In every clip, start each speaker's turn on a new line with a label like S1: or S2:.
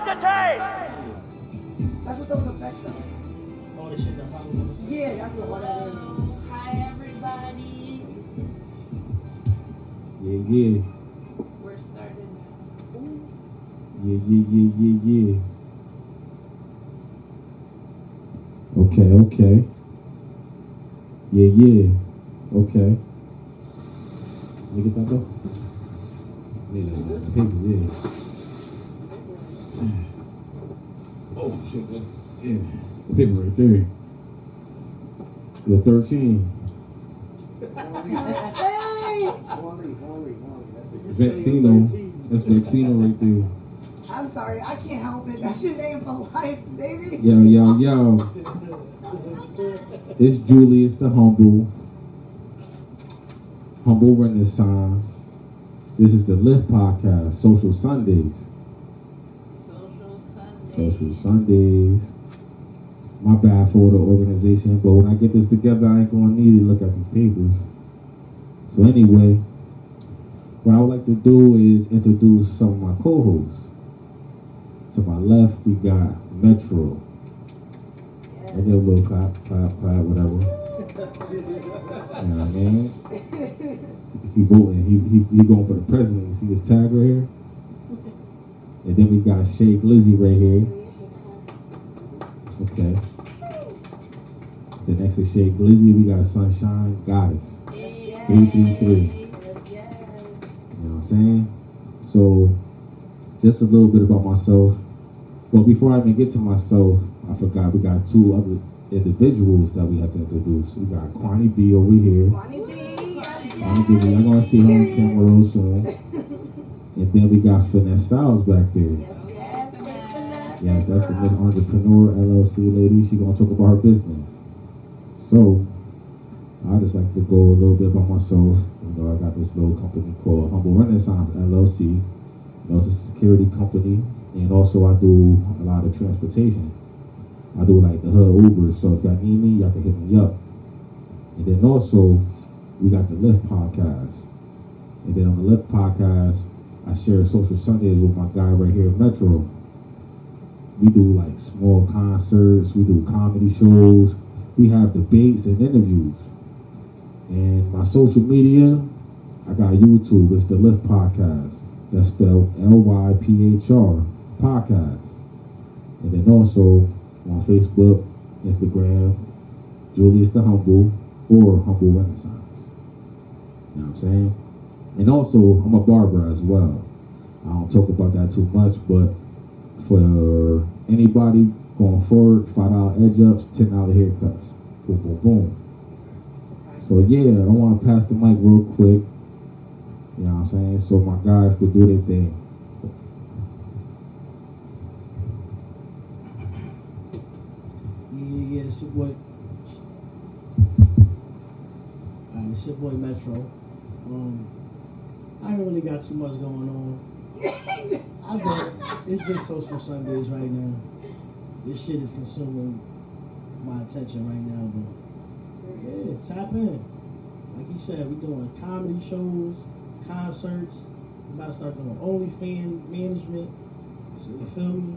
S1: entertained.
S2: That's what those effects are.
S3: All the shit that probably.
S2: Yeah, that's what that is.
S4: Hi, everybody.
S5: Yeah.
S4: We're starting
S5: Yeah. Okay. Yeah. Okay. Let me get that though. Need a paper, yeah. Oh shit, yeah. The paper right there. You're 13.
S2: Hey!
S6: Wally.
S5: Vaccino. That's Vaccino right there.
S2: I'm sorry, I can't help it. That's your name for life, baby.
S5: Yo. It's Julius the Humble Renaissance. This is the Lift Podcast, Social Sundayz. Social Sundayz. My bad for the organization, but when I get this together, I ain't gonna need to look at these papers. So anyway, what I would like to do is introduce some of my co-hosts. To my left, we got Metro. I give a little clap, whatever. You know what I mean? He voting. He going for the president. You see his tag right here? And then we got Shay Glizzy right here. Okay. Then next to Shay Glizzy, we got Sunshine Goddess. 333. You know what I'm saying? So, just a little bit about myself. Well, before I even get to myself, I forgot we got two other individuals that we have to introduce. We got Kwani B over here.
S2: Kwani B.
S5: Kwani B, y'all gonna see her on camera real soon. And then we got Finessed back there. Yeah, that's the Miss Entrepreneur L.L.C lady. She gonna talk about her business. So, I just like to go a little bit about myself. You know, I got this little company called Humble Renaissance L.L.C. You know, it's a security company. And also I do a lot of transportation. I do like the hood Uber. So if y'all need me, y'all can hit me up. And then also, we got the Lift Podcast. And then on the Lift Podcast, I share Social Sundayz with my guy right here, Metro. We do like small concerts. We do comedy shows. We have debates and interviews. And my social media, I got YouTube. It's the Lift Podcast. That's spelled Lyphr Podcast. And then also on Facebook, Instagram, Julius the Humble or Humble Renaissance. You know what I'm saying? And also, I'm a barber as well. I don't talk about that too much, but for anybody going forward, $5 edge ups, $10 haircuts. Boom. So yeah, I want to pass the mic real quick. You know what I'm saying? So my guys could do their thing.
S3: Yeah, it's your boy. It's your boy Metro. I ain't really got too much going on. I bet it's just Social Sundayz right now. This shit is consuming my attention right now, but yeah, tap in. Like you said, we doing comedy shows, concerts. I'm about to start doing OnlyFans management. So you feel me?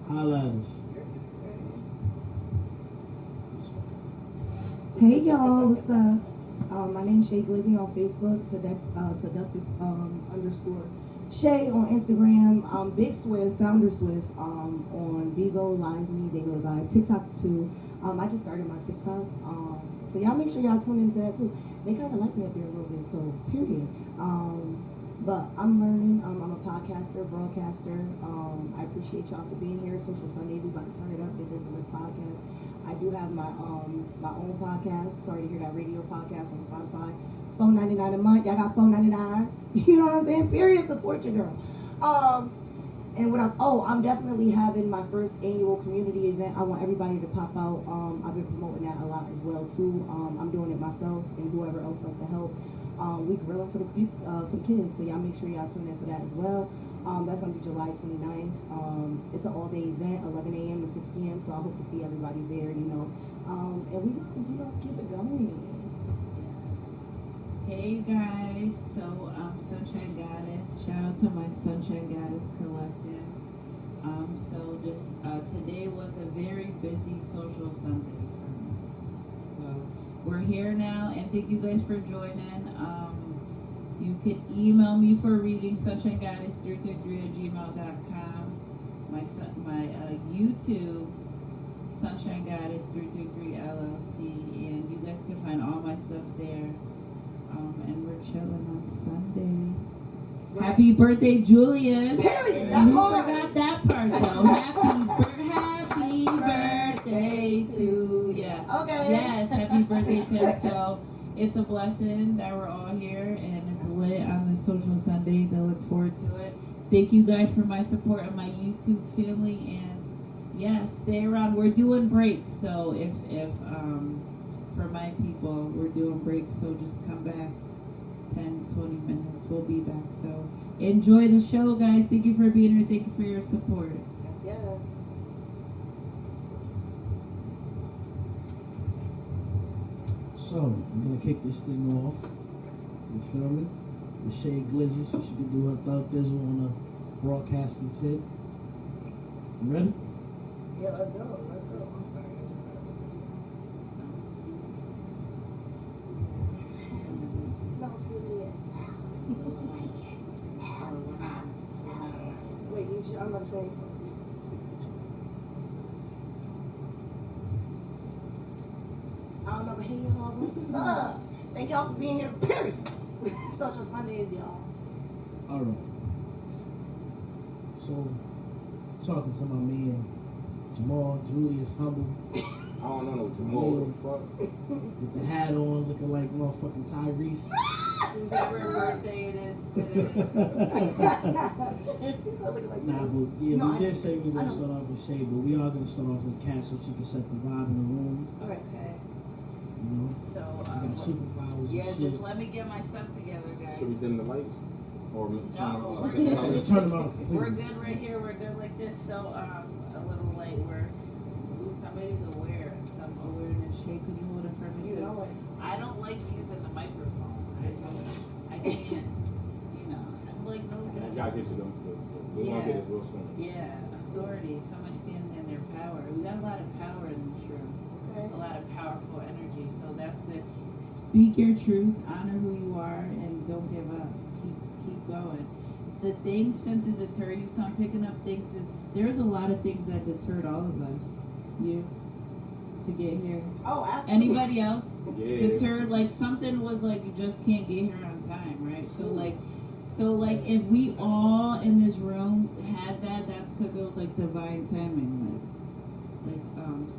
S3: Holla at us.
S2: Hey y'all, what's up? My name's Shay Glizzy on Facebook, seductive underscore Shay on Instagram, Big Swift, Founder Swift on Bigo, Live Me, They Go to Vibe, TikTok too. I just started my TikTok, so y'all make sure y'all tune into that too. They kind of like me up there a little bit, so period. But I'm learning. I'm a podcaster, broadcaster. I appreciate y'all for being here. Social Sundayz, we about to turn it up. This is the Lift Podcast. I do have my own podcast. Sorry to hear that radio podcast on Spotify. $4.99 a month. Y'all got $4.99. You know what I'm saying? Period. Support your girl. And I'm definitely having my first annual community event. I want everybody to pop out. I've been promoting that a lot as well too. I'm doing it myself and whoever else like to help. We grilling for the kids, so y'all make sure y'all tune in for that as well. That's going to be July 29th. It's an all-day event, 11 a.m. to 6 p.m., so I hope to see everybody there, and we gonna keep it going.
S4: Hey guys, so Sunshine Goddess. Shout out to my Sunshine Goddess collective. So just today was a very busy social Sunday for me. So we're here now, and thank you guys for joining. You can email me for reading sunshinegoddess333@gmail.com. My YouTube Sunshine Goddess 333 LLC, and you guys can find all my stuff there. And we're chilling on Sunday. Right. Happy birthday, Julius!
S2: Period.
S4: You forgot that part though. Happy birthday to ya.
S2: Okay.
S4: Yes, happy birthday to him. So it's a blessing that we're all here, and it's lit on the Social Sundayz. I look forward to it. Thank you guys for my support and my YouTube family, and yes, stay around. We're doing breaks, so if for my people, we're doing breaks, so just come back 10, 20 minutes. We'll be back. So enjoy the show, guys. Thank you for being here. Thank you for your support.
S2: Yes, yes.
S3: So, I'm gonna kick this thing off. You feel me? With Shay Glizzy, so she can do her thug dizzle on the broadcasting tip. You ready?
S2: Yeah, let's go. I'm sorry. I just gotta put this in. No, give me it. Wait, I'm gonna say. I don't know, but hey y'all, what's up? Thank y'all for being here, period. Social Sundayz, y'all.
S3: Alright. So, talking to my man, Jamal, Julius, Humble.
S1: I don't know no Jamal. What the fuck?
S3: With the hat on, looking like motherfucking Tyrese.
S4: Whatever birthday it is today.
S3: Nah, but yeah,
S2: No,
S3: we did say we was
S2: I
S3: gonna
S2: know.
S3: start off with Shay, but we are gonna start off with Kat so she can set the vibe in the room.
S4: Okay.
S3: You know,
S4: So,
S3: she got superpowers
S4: yeah,
S3: and shit.
S4: just let me get my stuff together, guys.
S1: Should we dim the lights? Or turn them
S4: No.
S1: off?
S3: Just turn them on.
S4: We're good right here. We're good like this. So, a little late. Somebody's aware. Some awareness. Shay, could you hold it for me?
S2: You know it.
S4: I don't like using the microphone. I can't. You know, I'm like no
S1: You
S4: judgment.
S1: gotta get to them. We're gonna get it real soon.
S4: Yeah, authority. Somebody standing in their power. We got a lot of power in this room.
S2: Okay.
S4: A lot of powerful energy. So that's good. Speak your truth. Honor who you are, and don't give up. Keep going. The thing sent to deter you, so I'm picking up things. There's a lot of things that deterred all of us. You to get here.
S2: Oh, absolutely.
S4: Anybody else?
S1: Yeah.
S4: Deterred, like something was like you just can't get here on time, right? So like if we all in this room had that, that's because it was like divine timing,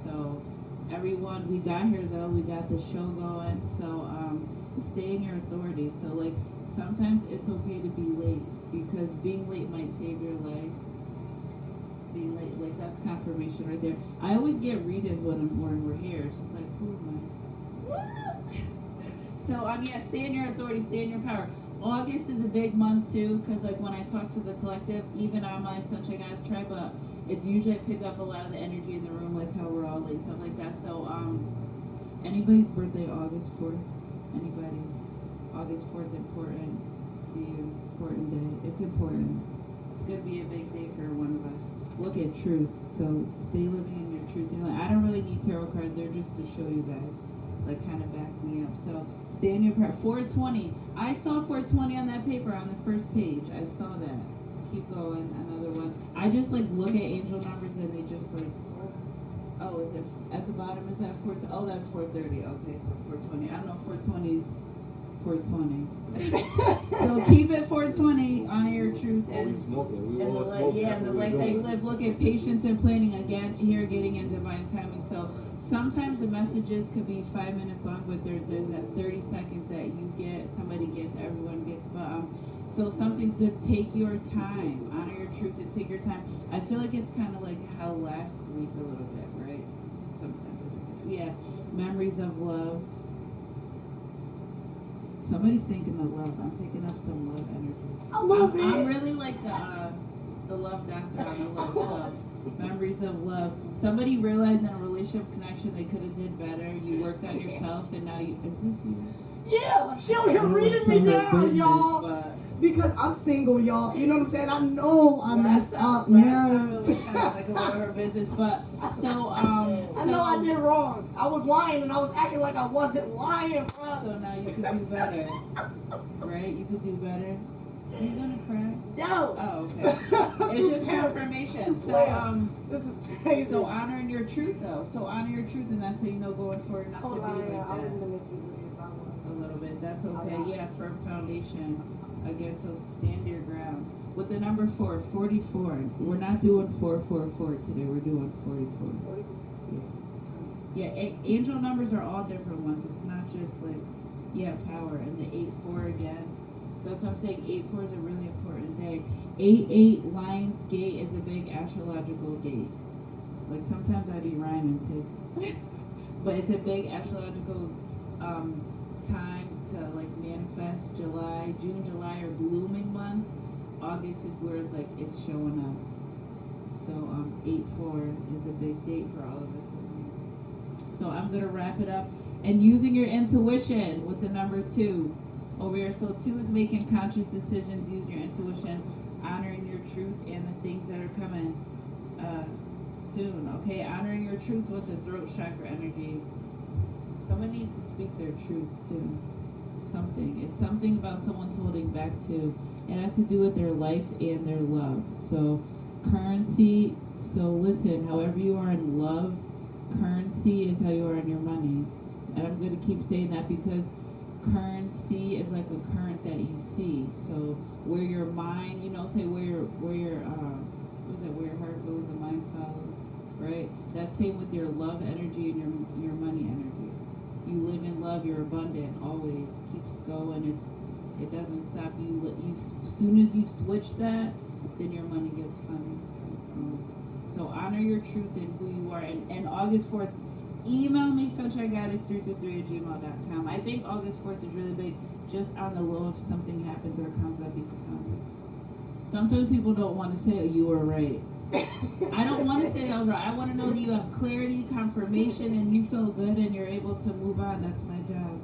S4: so everyone, we got here though, we got the show going, so stay in your authority. So like sometimes it's okay to be late, because being late might save your life. Being late, like that's confirmation right there. I always get readings when we're here. It's just like, who am I? So yeah, stay in your authority, stay in your power. August is a big month too, because like when I talk to the collective, even on my Sunshine Goddess tribe, it's usually I pick up a lot of the energy in the room, like how we're all late, stuff like that. So anybody's birthday August 4th? Anybody's August 4th important to you? Important day. It's important. It's gonna be a big day for one of us. Look at truth. So stay living in your truth. You're like, I don't really need tarot cards. They're just to show you guys, like kind of back me up. So stay in your prayer. 420. I saw 420 on that paper on the first page. I saw that. Keep going. Another one. I just like look at angel numbers and they just like. Oh, is it at the bottom? Is that 4? Oh, that's 430. Okay, so 420. I don't know. 420's 420. So keep it 420. Honor your truth
S1: Oh, we smoking. We
S4: and
S1: all
S4: the light,
S1: smoking.
S4: yeah,
S1: That's
S4: and the
S1: what
S4: life
S1: we
S4: that you
S1: doing.
S4: live. Look at patience and planning again. Here, getting in divine timing. So sometimes the messages could be 5 minutes long, but there's that 30 seconds that you get. Somebody gets. Everyone gets. But so something's good. Take your time. Honor your truth and take your time. I feel like it's kind of like how last week a little bit, right? Sometimes. Yeah. Memories of love. Somebody's thinking of love. I'm picking up some love energy.
S2: A little bit.
S4: I'm really like the love doctor on the love stuff. Memories of love. Somebody realized in a relationship connection they could have did better. You worked on yourself, and now you. Is this you?
S2: Yeah, she over here reading me
S3: Tell her
S2: down,
S3: business.
S2: y'all.
S4: But
S2: because I'm single, y'all. You know what I'm saying? I know I messed up,
S4: Last
S2: man.
S4: time it was kind of like a lot of her business, but
S2: I know I did wrong. I was lying and I was acting like I wasn't lying, bro.
S4: So now you could do better, right? You could do better. Are you gonna cry?
S2: No.
S4: Oh, okay. It's just confirmation. So
S2: this is crazy.
S4: So honoring your truth, though. So honor your truth, and that's how you know going forward not to be like
S2: I was
S4: that.
S2: manipulated by one.
S4: A little bit. That's okay. Yeah, firm foundation. Again, so stand your ground. With the number 4, 44. We're not doing 444 today. We're doing 44. Yeah, angel numbers are all different ones. It's not just like, power. And the 8-4 again. So that's what I'm saying. 8-4 is a really important day. 8-8 Lion's Gate is a big astrological date. Like sometimes I be rhyming too. But it's a big astrological time to like manifest. June, July are blooming months. August is where it's like it's showing up. So 8-4 is a big date for all of us. So I'm gonna wrap it up and using your intuition with the number 2 over here. So 2 is making conscious decisions, using your intuition, honoring your truth and the things that are coming soon. Okay, honoring your truth with the throat chakra energy. Someone needs to speak their truth too. It's something about someone's holding back too. It has to do with their life and their love. So currency. So listen, however you are in love, currency is how you are in your money. And I'm going to keep saying that because currency is like a current that you see. So where your mind, say where your where your heart goes, the mind follows, right? That's same with your love energy and your money energy. You live in love, you're abundant, always keeps going. It doesn't stop. You as soon as you switch that, then your money gets funny. So honor your truth and who you are. And August 4th, email me sunshinegoddess323@gmail.com. I think August 4th is really big, just on the low if something happens or comes up, you can tell me. Sometimes people don't want to say, oh, you were right. I don't want to say I was right. I want to know that you have clarity, confirmation, and you feel good and you're able to move on. That's my job.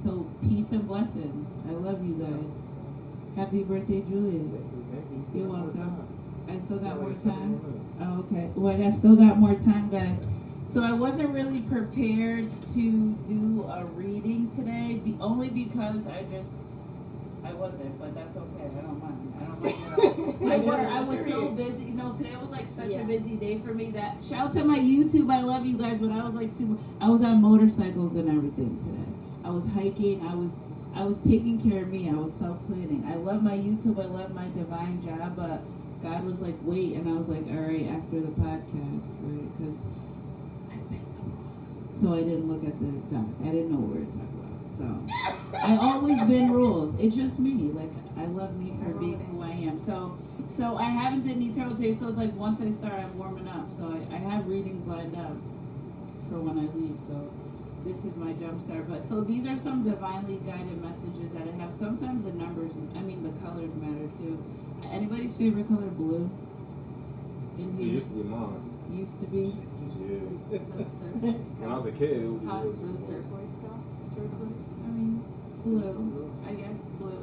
S4: So peace and blessings. I love you guys. Happy birthday, Julius. You're welcome. I still got more time. Oh, okay. Well, I still got more time, guys. So I wasn't really prepared to do a reading today, only because I wasn't, but that's okay. I don't mind at all. I was so busy. Today was like such a busy day for me that shout out to my YouTube. I love you guys, but I was like I was on motorcycles and everything today. I was hiking. I was taking care of me. I was self-planning. I love my YouTube. I love my divine job, but God was like, wait, and I was like, all right, after the podcast, right? Because I bent the rules, so I didn't look at the doc. I didn't know what we were talking about. So I always bend rules. It's just me. Like I love me for being who I am. So I haven't done eternal today. So it's like once I start, I'm warming up. So I have readings lined up for when I leave. So this is my jump start. But so these are some divinely guided messages that I have. Sometimes the numbers, the colors matter too. Anybody's favorite color blue? In
S1: It
S4: here?
S1: used to be mine.
S4: Used to be?
S1: Yeah. When I was a kid, it was
S4: turquoise. Blue. I guess blue.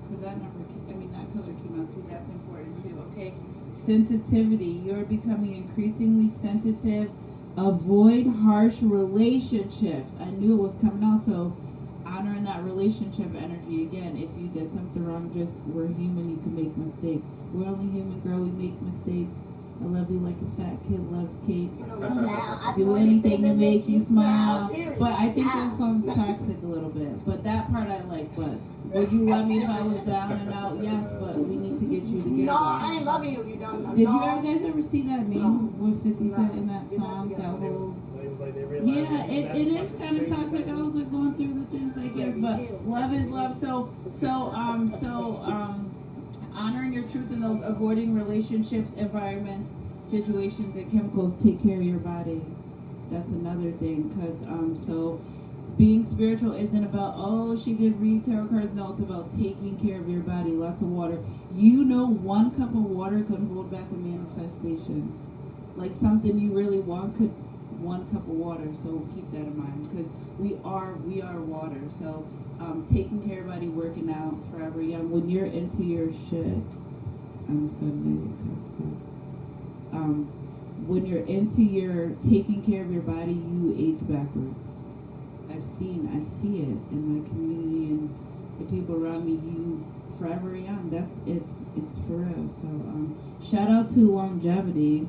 S4: Because that color came out too. That's important too. Okay. Sensitivity. You're becoming increasingly sensitive. Avoid harsh relationships. I knew it was coming out, so honoring that relationship energy again. If you did something wrong, we're human, you can make mistakes. We're only human, girl, we make mistakes. I love you like a fat kid loves cake. Do anything to make you smile. But I think that song's toxic a little bit. But that part I like. But would you love me if I was down and out? Yes, but we need to get you together.
S2: No, I ain't loving you if you don't.
S4: Did you guys ever see that meme with 50 Cent in that song? That whole... Yeah, it is kind of toxic. I was like going through the things, I guess, but love is love. So honoring your truth in those, avoiding relationships, environments, situations, and chemicals. Take care of your body. That's another thing, because so being spiritual isn't about, oh, she could read tarot cards. No, it's about taking care of your body. Lots of water. 1 cup of water could hold back a manifestation. Like something you really want could 1 cup of water. So keep that in mind, because we are water. So taking care of your body, working out, forever young. When you're into your shit, I'm Sunday, when you're into your taking care of your body, you age backwards. I see it in my community and the people around me. You forever young. It's for real. So shout out to longevity,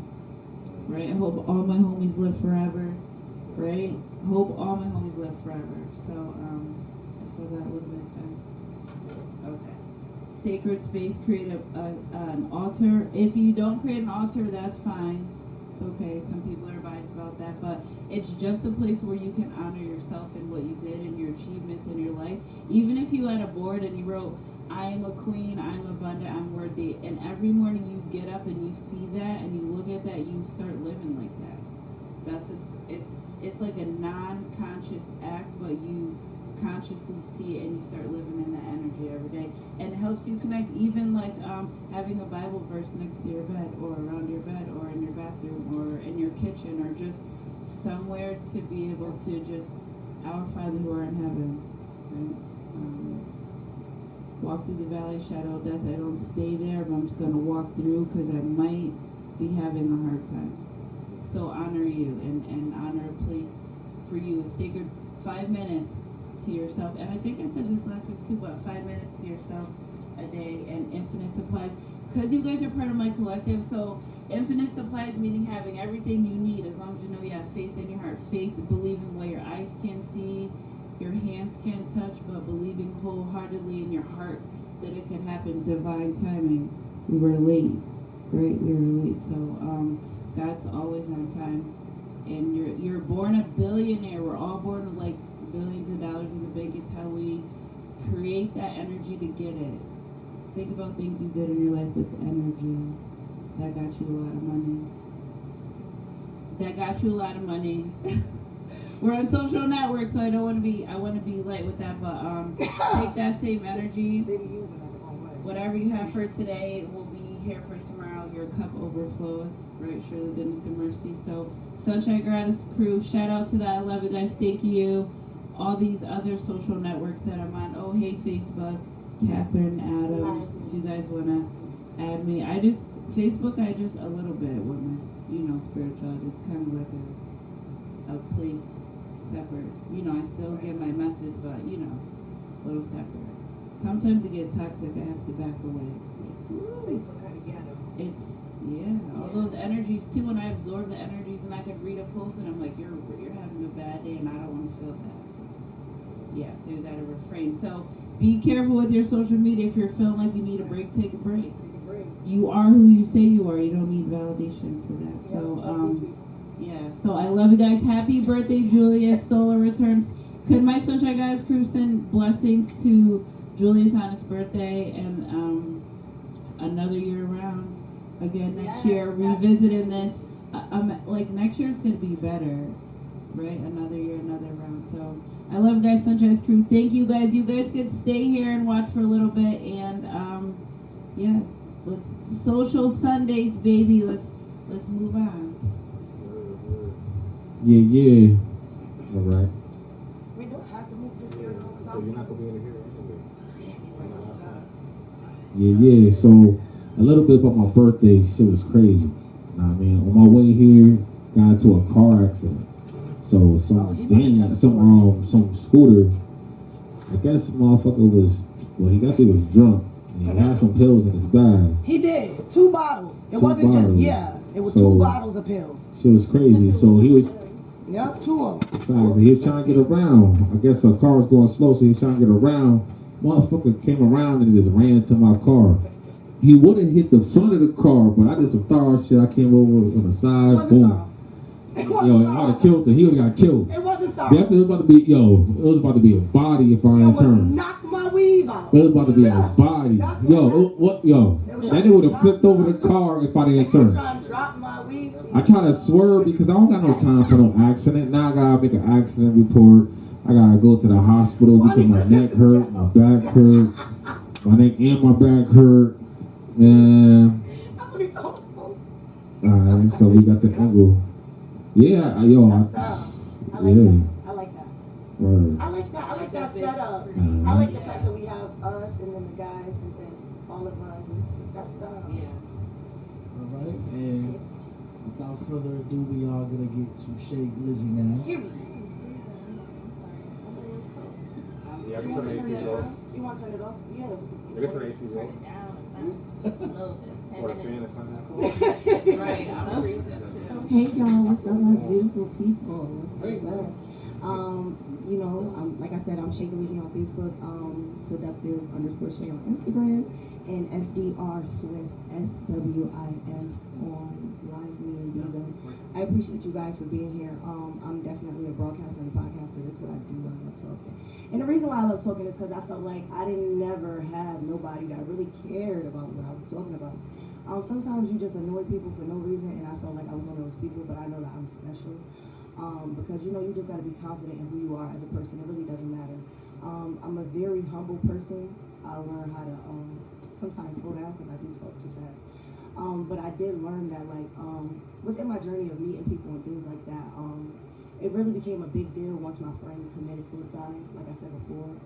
S4: right? I hope all my homies live forever, right? Hope all my homies live forever. So I still got a little bit of time. Okay. Sacred space. Create an altar. If you don't create an altar, that's fine. It's okay. Some people are biased about that, but it's just a place where you can honor yourself and what you did and your achievements in your life. Even if you had a board and you wrote, I am a queen, I'm abundant, I'm worthy, and every morning you get up and you see that and you look at that, you start living like that. It's like a non-conscious act, but you consciously see it and you start living in that energy every day, and it helps you connect. Even like having a Bible verse next to your bed or around your bed or in your bathroom or in your kitchen or just somewhere to be able to just, our Father who art in heaven, right? Walk through the valley of shadow of death. I don't stay there, but I'm just going to walk through because I might be having a hard time. So honor you and honor a place for you, a sacred 5 minutes to yourself. And I think I said this last week too, but 5 minutes to yourself a day and infinite supplies. Because you guys are part of my collective, so infinite supplies meaning having everything you need as long as you know you have faith in your heart. Faith, believing what your eyes can't see, your hands can't touch, but believing wholeheartedly in your heart that it can happen. Divine timing. We were late, right? We were late. So God's always on time. And you're born a billionaire. We're all born with like billions of dollars in the bank. It's how we create that energy to get it. Think about things you did in your life with energy. That got you a lot of money. We're on social networks, so I want to be light with that, but take that same energy. Whatever you have for today will be here for tomorrow. Your cup overfloweth, right? Surely goodness and mercy. So Sunshine Gratis Crew, shout out to that. I love you guys. Thank you. All these other social networks that I'm on. Oh, hey, Facebook. Catherine Adams, if you guys want to add me. Facebook, a little bit with my, spirituality. It's kind of like a place separate. I still get my message, but, a little separate. Sometimes it gets toxic, I have to back away.
S2: Facebook kind of ghetto.
S4: It's, all those energies too, and I absorb the energies, and I could read a post, and I'm like, you're having a bad day, and I don't want to feel that. So you got to refrain. So, be careful with your social media. If you're feeling like you need a break, take a break. You are who you say you are. You don't need validation for that. So, So I love you guys. Happy birthday, Julius. Solar returns. Could my Sunshine Guys crew send blessings to Julius on his birthday and another year around? Again, next year, revisiting this. Next year it's going to be better. Right? Another year, another round. So I love you guys, Sunshine Crew. Thank you guys. You guys could stay here and watch for a little bit. And yes, let's Social Sundayz, baby. Let's move on.
S5: Yeah. All right.
S2: We don't have to move this here though, because
S1: You're not gonna be able to hear it anyway.
S5: Yeah. So a little bit about my birthday. Shit was crazy. On my way here, got into a car accident. So some scooter, I guess the motherfucker he was drunk and he had some pills in his bag.
S2: He did 2 bottles. It wasn't
S5: bottles.
S2: it was 2 bottles of pills.
S5: Shit was crazy. So he was
S2: 2 of them.
S5: So he was trying to get around. I guess the car was going slow, so he was trying to get around. Motherfucker came around and just ran into my car. He would have hit the front of the car, but I did some thorough shit. I came over on the side, boom. I would have killed him. He would have got killed.
S2: It wasn't thorough.
S5: It was about to be a body if I didn't turn.
S2: Knock my weave out.
S5: It was about to be a body. That nigga would have flipped over the car if I didn't turn. I try to swerve because I don't got no time for no accident. Now I gotta make an accident report. I gotta go to the hospital because my neck hurt, my back hurt, my neck and my back hurt. Man.
S2: That's what he told me.
S5: Alright, so we got the angle. Yeah,
S2: I like that.
S5: Word.
S2: I like that setup. I like the fact that we have us and then the guys and then all of us. That's the
S3: All right, and without further ado, we are gonna get to Shay Glizzy now.
S1: Yeah, I can turn the ACs off.
S2: You want to turn it off? Yeah.
S1: I can turn the ACs off. Or the fan or something.
S4: Right, I'm freezing too.
S2: Hey y'all, what's up, my beautiful people? What's up? You know, like I said, I'm Shay Glizzy on Facebook, seductive_Shay on Instagram, and FDR Swift SWIF on Live Me and Diva. I appreciate you guys for being here. I'm definitely a broadcaster and a podcaster. That's what I do. I love talking. And the reason why I love talking is because I felt like I didn't never have nobody that really cared about what I was talking about. Sometimes you just annoy people for no reason, and I felt like I was one of those people, but I know that I'm special. Because, you know, you just got to be confident in who you are as a person. It really doesn't matter. I'm a very humble person. I learned how to sometimes slow down because I do talk too fast. But I did learn that, like, within my journey of meeting people and things like that, it really became a big deal once my friend committed suicide, like I said before.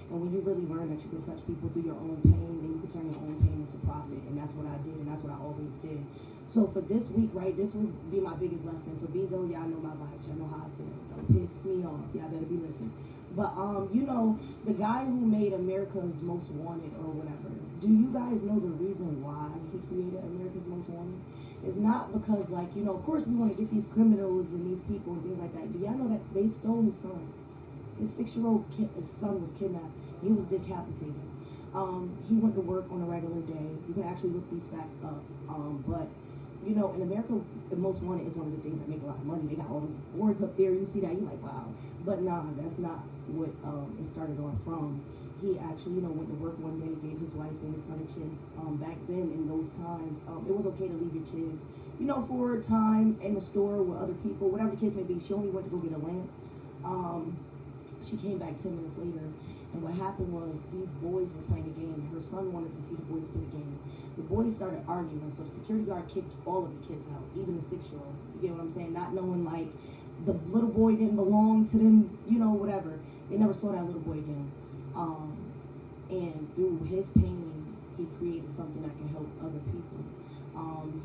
S2: And when you really learn that you can touch people through your own pain, then you can turn your own pain into profit. And that's what I did, and that's what I always did. So for this week, right, this would be my biggest lesson. For Bigo, y'all know my vibes. Y'all know how I feel. Don't piss me off. Y'all better be listening. But, you know, the guy who made America's Most Wanted or whatever, do you guys know the reason why he created America's Most Wanted? It's not because, like, you know, of course we want to get these criminals and these people and things like that. Do y'all know that they stole his son? His 6-year-old son was kidnapped. He was decapitated. He went to work on a regular day. You can actually look these facts up. But, you know, in America, the Most Wanted is one of the things that make a lot of money. They got all these boards up there. You see that, you're like, wow. But nah, that's not what it started off from. He actually, you know, went to work one day, gave his wife and his son a kiss. Back then, in those times, it was okay to leave your kids, you know, for a time in the store with other people, whatever the case may be. She only went to go get a lamp. She came back 10 minutes later, and what happened was these boys were playing a game. Her son wanted to see the boys play the game. The boys started arguing, so the security guard kicked all of the kids out, even the 6-year-old. You get what I'm saying? Not knowing, like, the little boy didn't belong to them, you know, whatever. They never saw that little boy again. And through his pain, he created something that can help other people.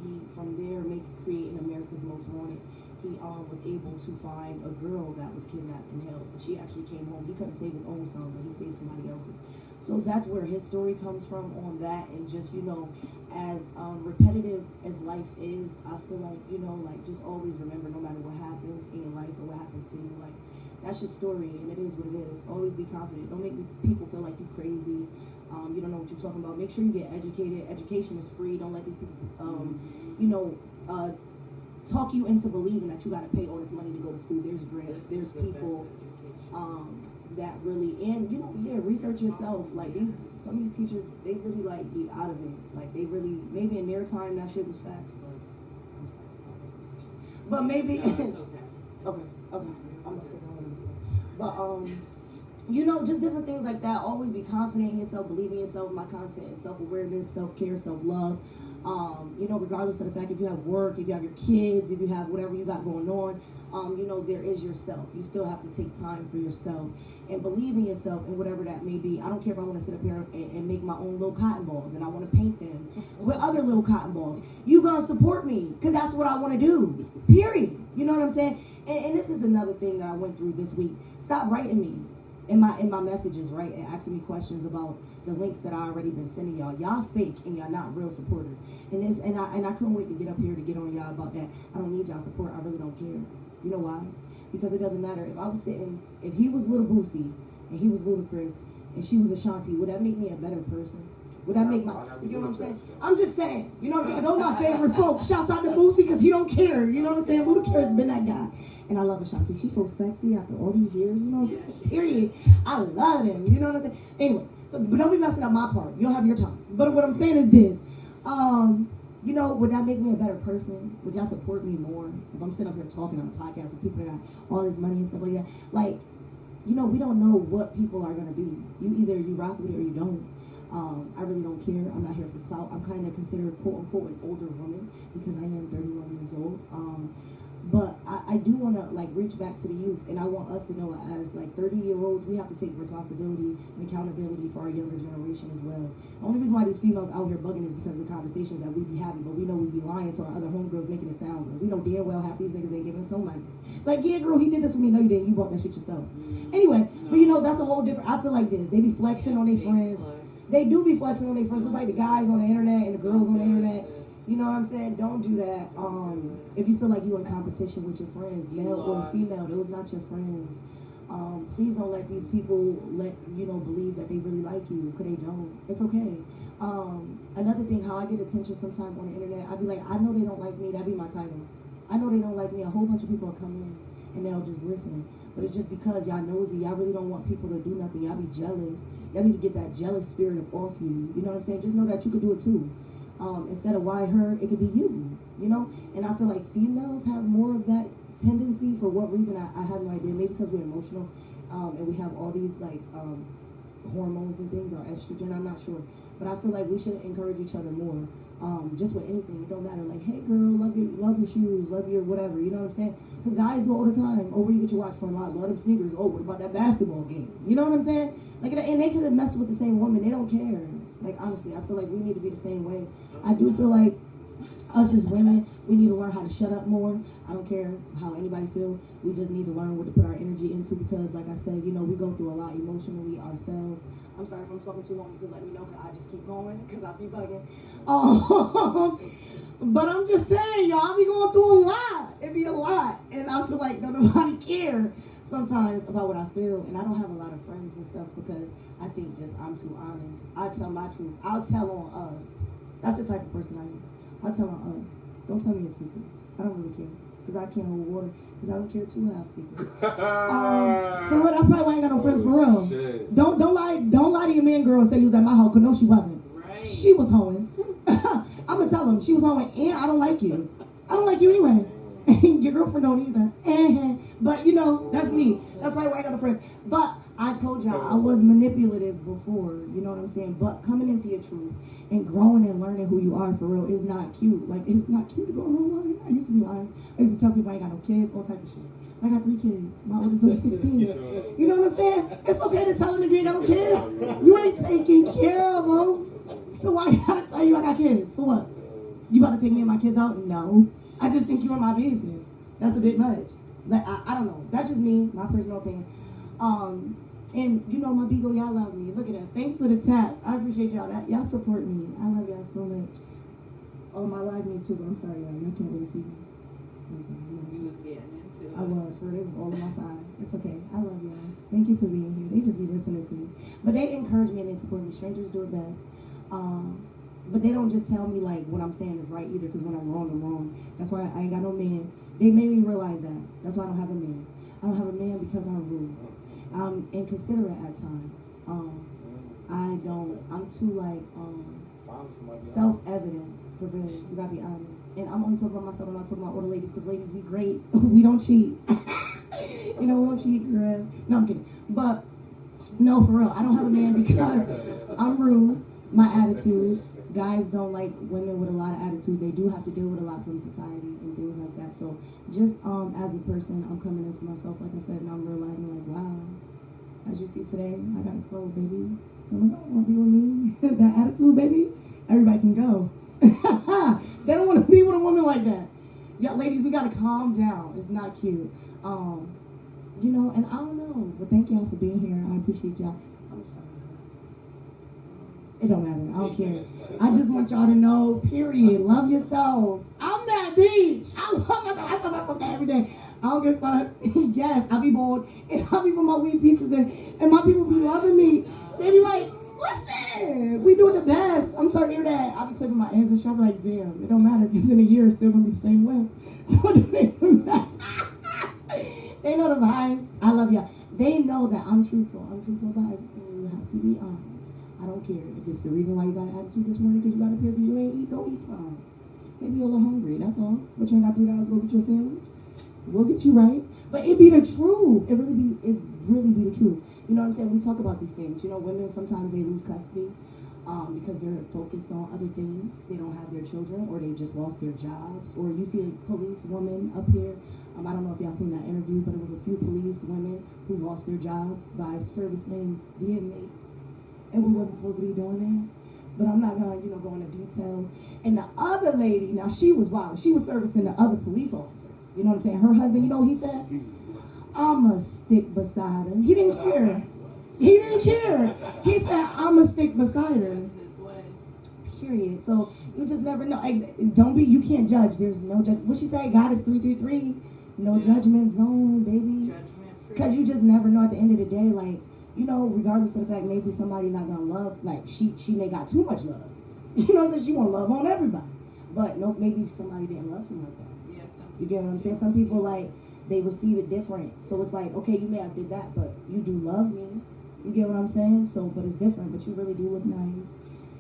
S2: He, from there, creating America's Most Wanted, he was able to find a girl that was kidnapped and held. And she actually came home. He couldn't save his own son, but he saved somebody else's. So that's where his story comes from on that. And just, you know, as repetitive as life is, I feel like, you know, like, just always remember, no matter what happens in your life or what happens to you, like, that's your story, and it is what it is. Always be confident. Don't make people feel like you're crazy. You don't know what you're talking about. Make sure you get educated. Education is free. Don't let these people, you know, talk you into believing that you got to pay all this money to go to school. There's grants. There's people that really, and, you know, yeah, research yourself. Like, some of these teachers, they really, like, be out of it. Like, they really, maybe in their time that shit was facts, but maybe, okay. I'm not saying but you know, just different things like that. Always be confident in yourself, believe in yourself. My content is self-awareness, self-care, self-love. You know, regardless of the fact if you have work, if you have your kids, if you have whatever you got going on, you know, there is yourself. You still have to take time for yourself and believe in yourself and whatever that may be. I don't care if I want to sit up here and make my own little cotton balls and I want to paint them with other little cotton balls. You gonna support me because that's what I want to do. Period. You know what I'm saying? And this is another thing that I went through this week. Stop writing me in my messages, right, and asking me questions about the links that I already been sending y'all. Y'all fake and y'all not real supporters. And I couldn't wait to get up here to get on y'all about that. I don't need y'all support. I really don't care. You know why? Because it doesn't matter. If I was sitting, if he was Little Boosie and he was Ludacris and she was Ashanti, would that make me a better person? Would that make my, you know what I'm saying? I'm just saying, you know what I'm saying? Those are my favorite folks. Shouts out to Boosie because he don't care. You know what I'm saying? Ludacris has been that guy. And I love Ashanti. She's so sexy after all these years. You know what I'm saying? Period. I love him. You know what I'm saying? Anyway, so but don't be messing up my part. You'll have your time. But what I'm saying is this. You know, would that make me a better person? Would y'all support me more if I'm sitting up here talking on a podcast with people that got all this money and stuff like that? Like, you know, we don't know what people are gonna be. You rock with it or you don't. I really don't care. I'm not here for clout. I'm kind of considered quote unquote an older woman because I am 31 years old. But I do want to like reach back to the youth, and I want us to know as like 30-year-olds, we have to take responsibility and accountability for our younger generation as well. The only reason why these females out here bugging is because of conversations that we be having, but we know we be lying to our other homegirls, making it sound good. We know damn well half these niggas ain't giving us no money. Like, yeah, girl, he did this for me. No, you didn't. You bought that shit yourself. Anyway, but you know, that's a whole different. I feel like this. They be flexing on their friends. They do be flexing on their friends. It's like the guys on the internet and the girls on the internet. You know what I'm saying? Don't do that. If you feel like you're in competition with your friends, male or female, those not your friends. Please don't let these people believe that they really like you, because they don't. It's okay. Another thing, how I get attention sometimes on the internet, I be like, I know they don't like me. That be my title. I know they don't like me. A whole bunch of people will come in and they'll just listen. But it's just because y'all nosy. Y'all really don't want people to do nothing. Y'all be jealous. Y'all need to get that jealous spirit up off you. You know what I'm saying? Just know that you could do it too. Instead of why her, it could be you, you know? And I feel like females have more of that tendency. For what reason, I have no idea. Maybe because we're emotional, and we have all these, like, hormones and things, or estrogen, I'm not sure. But I feel like we should encourage each other more, just with anything. It don't matter. Like, hey, girl, love your shoes, love your whatever, you know what I'm saying? Because guys do all the time. Oh, where you get your watch from? Love them sneakers. Oh, what about that basketball game? You know what I'm saying? Like, and they could have messed with the same woman. They don't care. Like, honestly, I feel like we need to be the same way. I do feel like us as women, we need to learn how to shut up more. I don't care how anybody feel. We just need to learn what to put our energy into, because, like I said, you know, we go through a lot emotionally ourselves. I'm sorry if I'm talking too long. You can let me know, because I just keep going, because I be bugging. But I'm just saying, y'all, I be going through a lot. It be a lot. And I feel like nobody care sometimes about what I feel. And I don't have a lot of friends and stuff, because I think just I'm too honest. I tell my truth. I'll tell on us. That's the type of person I am. I'll tell on us. Don't tell me your secrets. I don't really care, because I can't hold water, because I don't care to have secrets. For what? I probably ain't got no friends for real.
S1: Shit.
S2: Don't lie to your man, girl, and say you was at my house, because no, she wasn't.
S4: Right.
S2: She was hoeing. I'm gonna tell him she was hoeing, and I don't like you. I don't like you anyway. Your girlfriend don't either. But you know, that's me. That's probably why I got no friends. But I told y'all I was manipulative before, you know what I'm saying? But coming into your truth and growing and learning who you are for real is not cute. Like, it's not cute to go around lying. I used to be lying. I used to tell people I ain't got no kids, all type of shit. I got 3 kids. My oldest is 16. You know what I'm saying? It's okay to tell them you ain't got no kids. You ain't taking care of them. So why gotta tell you I got kids? For what? You about to take me and my kids out? No. I just think you're in my business. That's a bit much. Like, I don't know. That's just me, my personal opinion. And you know, my Beagle, y'all love me. Look at that. Thanks for the taps. I appreciate y'all. Y'all support me. I love y'all so much. Oh, my live me too, but I'm sorry, y'all. Y'all can't really see me. I'm sorry.
S4: You was getting into it.
S2: I was. For it was all on my side. It's okay. I love y'all. Thank you for being here. They just be listening to me. But they encourage me and they support me. Strangers do it best. But they don't just tell me like what I'm saying is right either, because when I'm wrong, I'm wrong. That's why I ain't got no man. They made me realize that. That's why I don't have a man. I don't have a man because I'm rude. I'm inconsiderate at times. I'm too like self-evident, for real. You gotta be honest. And I'm only talking about myself. I'm not talking about all the ladies, because ladies be great. We don't cheat. You know, we don't cheat, girl. No, I'm kidding. But no, for real, I don't have a man because I'm rude. My attitude. Guys don't like women with a lot of attitude. They do have to deal with a lot from society and things like that. So just as a person, I'm coming into myself, like I said, and I'm realizing like, wow, as you see today, I got a crow, baby. Don't nobody want to be with me. That attitude, baby, everybody can go. They don't want to be with a woman like that. Yeah, ladies, we got to calm down. It's not cute. You know, and I don't know, but thank y'all for being here. I appreciate y'all. It don't matter. I don't care. I just want y'all to know, period. Love yourself. I'm that bitch. I love myself. I tell myself that every day. I don't give a fuck. Yes, I be bored. And I be with my weed pieces. And my people be loving me. They be like, listen, we doing the best. I'm sorry to hear that. I be flipping my hands and shit. I be like, damn, it don't matter. Because in a year, it's still going to be the same way. So they They know the vibes. I love y'all. They know that I'm truthful. I'm truthful about everything. You have to be honest. I don't care if it's the reason why you got an attitude this morning because you got up here because you ain't eat. Go eat some. Maybe you're a little hungry. That's all. But you ain't got $3 to go get your sandwich. We'll get you right. But it be the truth. It really be the truth. You know what I'm saying? We talk about these things. You know, women sometimes they lose custody. because they're focused on other things. They don't have their children, or they just lost their jobs. Or you see a police woman up here. I don't know if y'all seen that interview, but it was a few police women who lost their jobs by servicing the inmates, and we wasn't supposed to be doing that. But I'm not gonna, go into details. And the other lady, now she was wild. She was servicing the other police officers. You know what I'm saying? Her husband, what he said? I'ma stick beside her. He didn't care. He didn't care. He said, I'ma stick beside her. Period. So you just never know. You can't judge. There's no judge. What she say? God is 333. No judgment zone, baby. Because you just never know at the end of the day, regardless of the fact maybe somebody not gonna love, she may got too much love. You know what I'm saying? She want love on everybody. But no, maybe somebody didn't love him like that. You get what I'm saying? Some people they receive it different. So it's okay, you may have did that, but you do love me. You get what I'm saying? So, but it's different. But you really do look nice.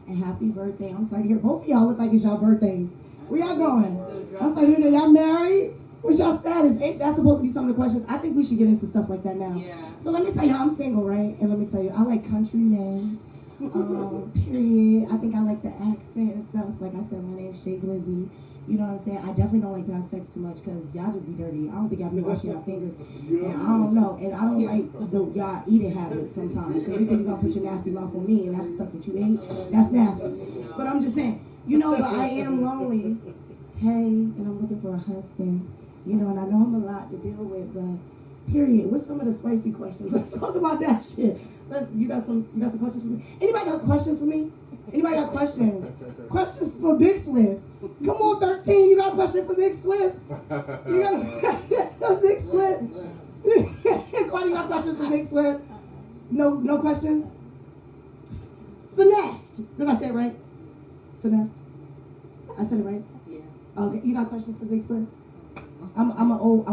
S2: And happy birthday. I'm sorry to hear both of y'all look like it's y'all birthdays. Where y'all going? I'm sorry to hear that y'all married. What's y'all status? Ain't that supposed to be some of the questions? I think we should get into stuff like that now.
S4: Yeah.
S2: So let me tell you, I'm single, right? And let me tell you, I like country men. Period. I think I like the accent and stuff. Like I said, my name's Shay Glizzy. You know what I'm saying? I definitely don't like to have sex too much because y'all just be dirty. I don't think y'all be washing your fingers. And I don't know. And I don't like y'all eating habits sometimes because you think you're going to put your nasty mouth on me and that's the stuff that you ate. That's nasty. But I'm just saying, but I am lonely. Hey, and I'm looking for a husband. And I know I'm a lot to deal with, but period. What's some of the spicy questions? Let's talk about that shit. You got some questions for me? Anybody got questions for me? Anybody got questions? Questions for Big Swift. Come on, 13. You got a question for Big Swift? You got a Big Swift? Kwani, you got questions for Big Swift? No questions? Finessed. Did I say it right? Finessed. I said it right? Yeah. Okay. You got questions for Big Swift? I'm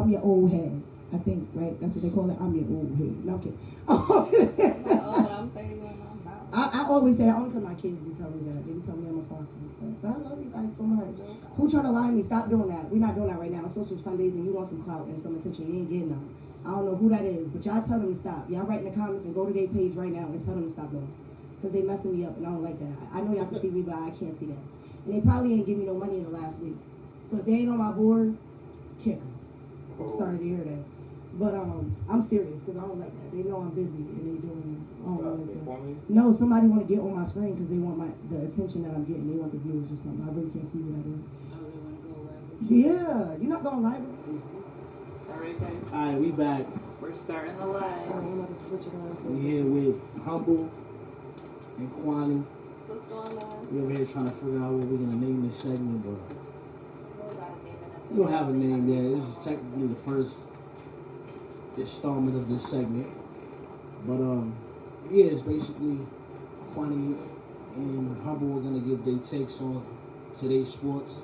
S2: your old head. I think, right? That's what they call it. I'm your old head. No, I'm kidding.
S6: I'm 31.
S2: I always say that only because my kids be telling me that. They be telling me I'm a foster and stuff. But I love you guys so much. Who trying to lie to me? Stop doing that. We're not doing that right now. Social Sundayz and you want some clout and some attention. You ain't getting none. I don't know who that is, but y'all tell them to stop. Y'all write in the comments and go to their page right now and tell them to stop doing it. Because they messing me up and I don't like that. I know y'all can see me, but I can't see that. And they probably ain't give me no money in the last week. So if they ain't on my board, kick them. I'm sorry to hear that. But I'm serious because I don't like that. They know I'm busy and they doing it. I don't like that. No, somebody want to get on my screen because they want the attention that I'm getting. They want the viewers or something. I really can't see what that is. Yeah, you're not going live.
S6: Alright, guys.
S3: Alright, we back.
S6: We're starting the live.
S2: I'm about to switch it on.
S3: We here with Humble and Kwani.
S6: What's going on?
S3: We over here trying to figure out what we're gonna name this segment, but we don't have a name yet. This is technically the first installment of this segment. But yeah, it's basically Kwani and Humble are gonna give their takes on today's sports.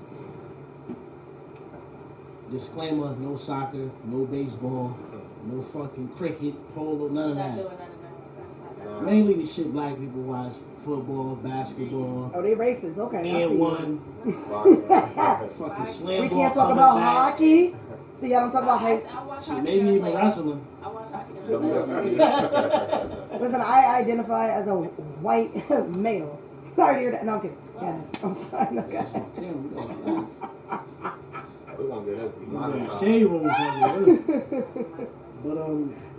S3: Disclaimer, no soccer, no baseball, no fucking cricket, polo, none of that. Mainly the shit black people watch. Football, basketball.
S2: Oh, they racist. Okay.
S3: And one. Fucking slam
S2: We
S3: ball
S2: can't talk
S3: coming
S2: about
S3: back.
S2: hockey. See, y'all don't talk about hockey.
S3: Shit, maybe even wrestling.
S6: I watch hockey.
S2: Listen, I identify as a white male. Sorry to hear that. No, I'm kidding. Yeah, I'm sorry. No,
S3: That's
S2: God.
S3: my camera. We gonna relax.
S1: We're gonna get it.
S3: We gonna get shade room for you. But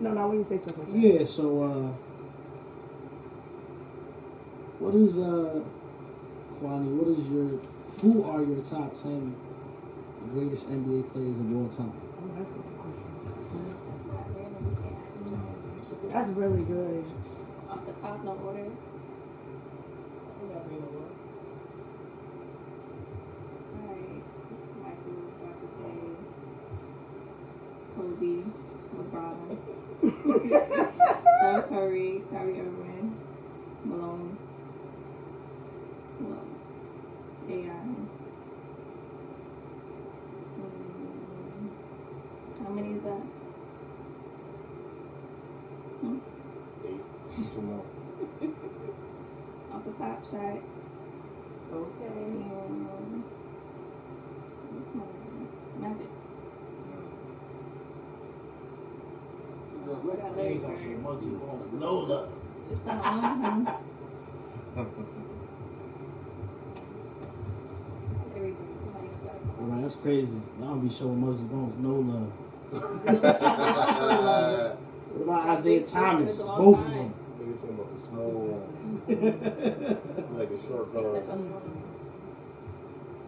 S2: No, when you say stuff like that.
S3: yeah. So what is Kwani? Who are your top 10 greatest NBA players of all time?
S2: Oh, that's a good question. That's really good.
S6: Off the top, no order. Alright. Michael, Dr. J, Kobe, LeBron, Steph Curry, Kyrie Irving, Malone. Who else? AI. How many is that?
S1: Two more.
S6: Off the top, Shaq.
S2: Okay.
S6: And what's my name? Magic. I got Larry Bird.
S3: No love.
S6: It's not on him.
S3: That's crazy. Y'all be showing Muggsy Bones no love. What about Isaiah Thomas? Both of them.
S1: Nigga talking about the small one. Like a short guard.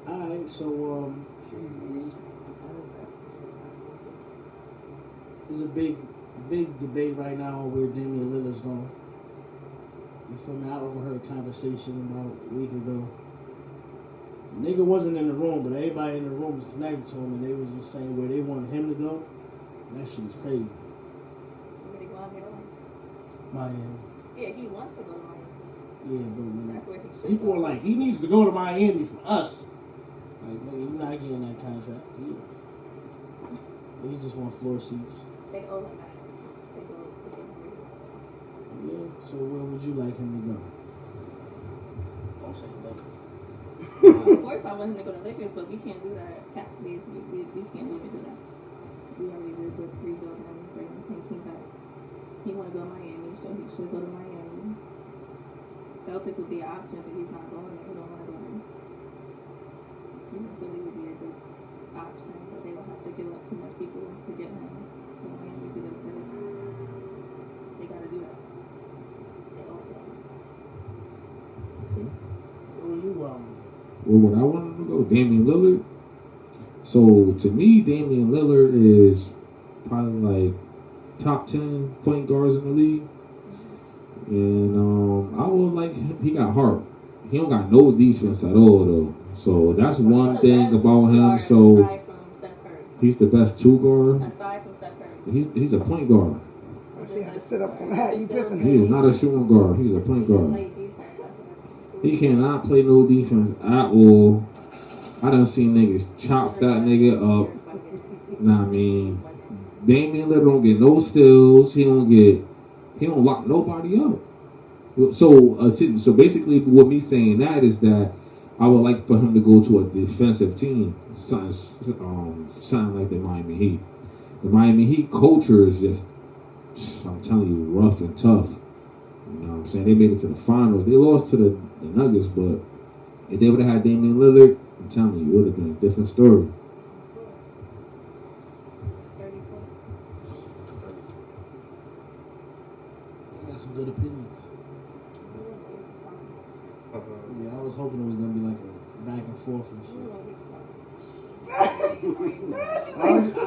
S3: Alright, so there's a big debate right now on where Damian Lillard's going. You feel me? I overheard a conversation about a week ago. Nigga wasn't in the room, but everybody in the room was connected to him, and they was just saying where they wanted him to go. That shit was crazy.
S6: Where they want him to go?
S3: Miami.
S6: Yeah, he wants to go to Miami.
S3: Yeah, but
S6: That's where he should
S3: people
S6: go.
S3: are like, he needs to go to Miami for us. Like, nigga, you're not getting that contract. He just want floor seats.
S6: They owe him that. They go to get him.
S3: Yeah, so where would you like him to go?
S1: Don't say nothing.
S6: Of course, I want him to go to Lakers, but we can't do that. Cap space, we can't limit to that. We already did the rebuild and bring the same team back. He want to go to Miami, so he should go to Miami. Celtics would be an option, but he's not going there. He don't want to go there. Philly would be a good option, but they don't have to give up too much people to get him. So Miami's a good fit. They got to do that. They owe him.
S5: Okay.
S3: Where would you
S5: Well, when I want him to go, Damian Lillard. So to me, Damian Lillard is probably like top 10 point guards in the league. And I would like him. He got heart. He don't got no defense at all though. So that's one thing about him. So
S6: Aside from Steph Curry.
S5: he's the best two guard.
S6: Aside from Steph Curry.
S5: He's a point guard.
S7: She had to sit up on that. You pissing
S5: He is not a shooting guard. He's a point guard. He cannot play no defense at all. I done seen niggas chop that nigga up. Nah, I mean, Damian Lillard don't get no steals. He don't lock nobody up. So basically, what me saying that is that I would like for him to go to a defensive team, something like the Miami Heat. The Miami Heat culture is just, I'm telling you, rough and tough. You know what I'm saying? They made it to the finals. They lost to the Nuggets, but if they would have had Damian Lillard, I'm telling you, it would have been a different story.
S3: got some good opinions. Yeah, I was hoping it was gonna be like a back and forth and shit. I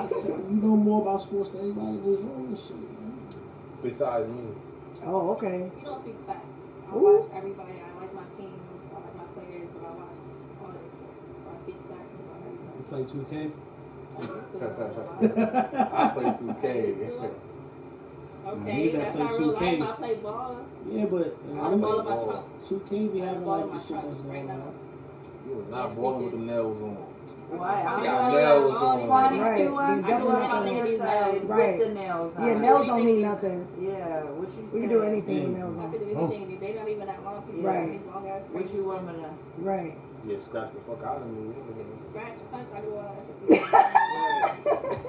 S3: said, you know more about sports than anybody in this room and shit, man.
S1: Besides me.
S7: Oh, okay.
S6: You don't speak facts. I watch everybody. I like my team. I like my players, but I watch all this shit. So I speak facts about everybody.
S3: You play 2K?
S1: I play 2K.
S6: Okay,
S3: Niggas that
S6: that's
S3: play
S6: not real
S3: 2K.
S6: life. I play ball.
S3: Yeah, but
S6: I have a ball in my trunk.
S3: 2K be having
S6: ball
S3: like
S6: in
S3: the
S6: my
S3: shit
S6: trunk
S3: that's
S6: right
S3: going
S6: now.
S3: on.
S1: You was not born with the nails on.
S8: Why?
S1: She
S8: I'm
S1: got
S8: like,
S1: nails
S8: oh,
S1: on.
S8: why did
S7: Right.
S8: you
S7: These
S8: want to
S7: are
S8: do
S7: not
S8: anything
S6: these
S8: inside
S6: nails.
S7: Right.
S8: with the nails on?
S7: Yeah, nails don't mean nothing.
S8: Yeah, what you
S7: We can
S8: say?
S7: do anything with nails
S6: I
S7: on.
S6: could do anything. They not even that long. People
S7: Right.
S6: these long ass
S8: What you want me to?
S7: Right.
S1: Yeah, scratch the fuck out of me.
S6: scratch, punch, I do all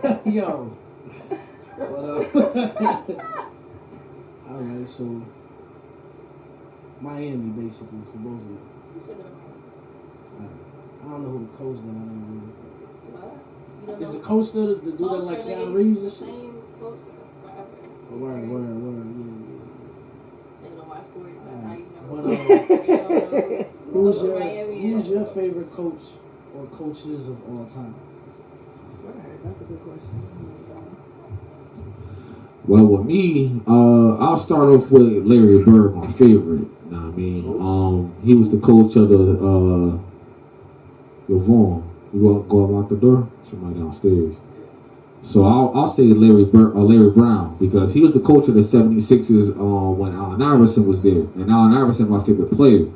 S6: that shit.
S3: Yo. What up? Alright, so Miami basically for both of you.
S6: You should go to Miami.
S3: I don't know who the coach down there is.
S6: What? You don't
S3: Is
S6: know
S3: the coach still the dude that
S6: Coach
S3: like
S6: Sterling
S3: Keanu
S6: is
S3: Reeves
S6: the
S3: and shit?
S6: same coach forever.
S3: Oh, word, yeah.
S6: They don't watch sports. That's how you know.
S3: But
S6: Who's
S3: who's your favorite coach or coaches of all time?
S7: That's a good question.
S5: Well, with me, I'll start off with Larry Bird, my favorite. You know what I mean? He was the coach of the Vaughn. You go unlock the door? Somebody downstairs. So I'll say Larry Brown, because he was the coach of the 76ers when Allen Iverson was there. And Allen Iverson my favorite player.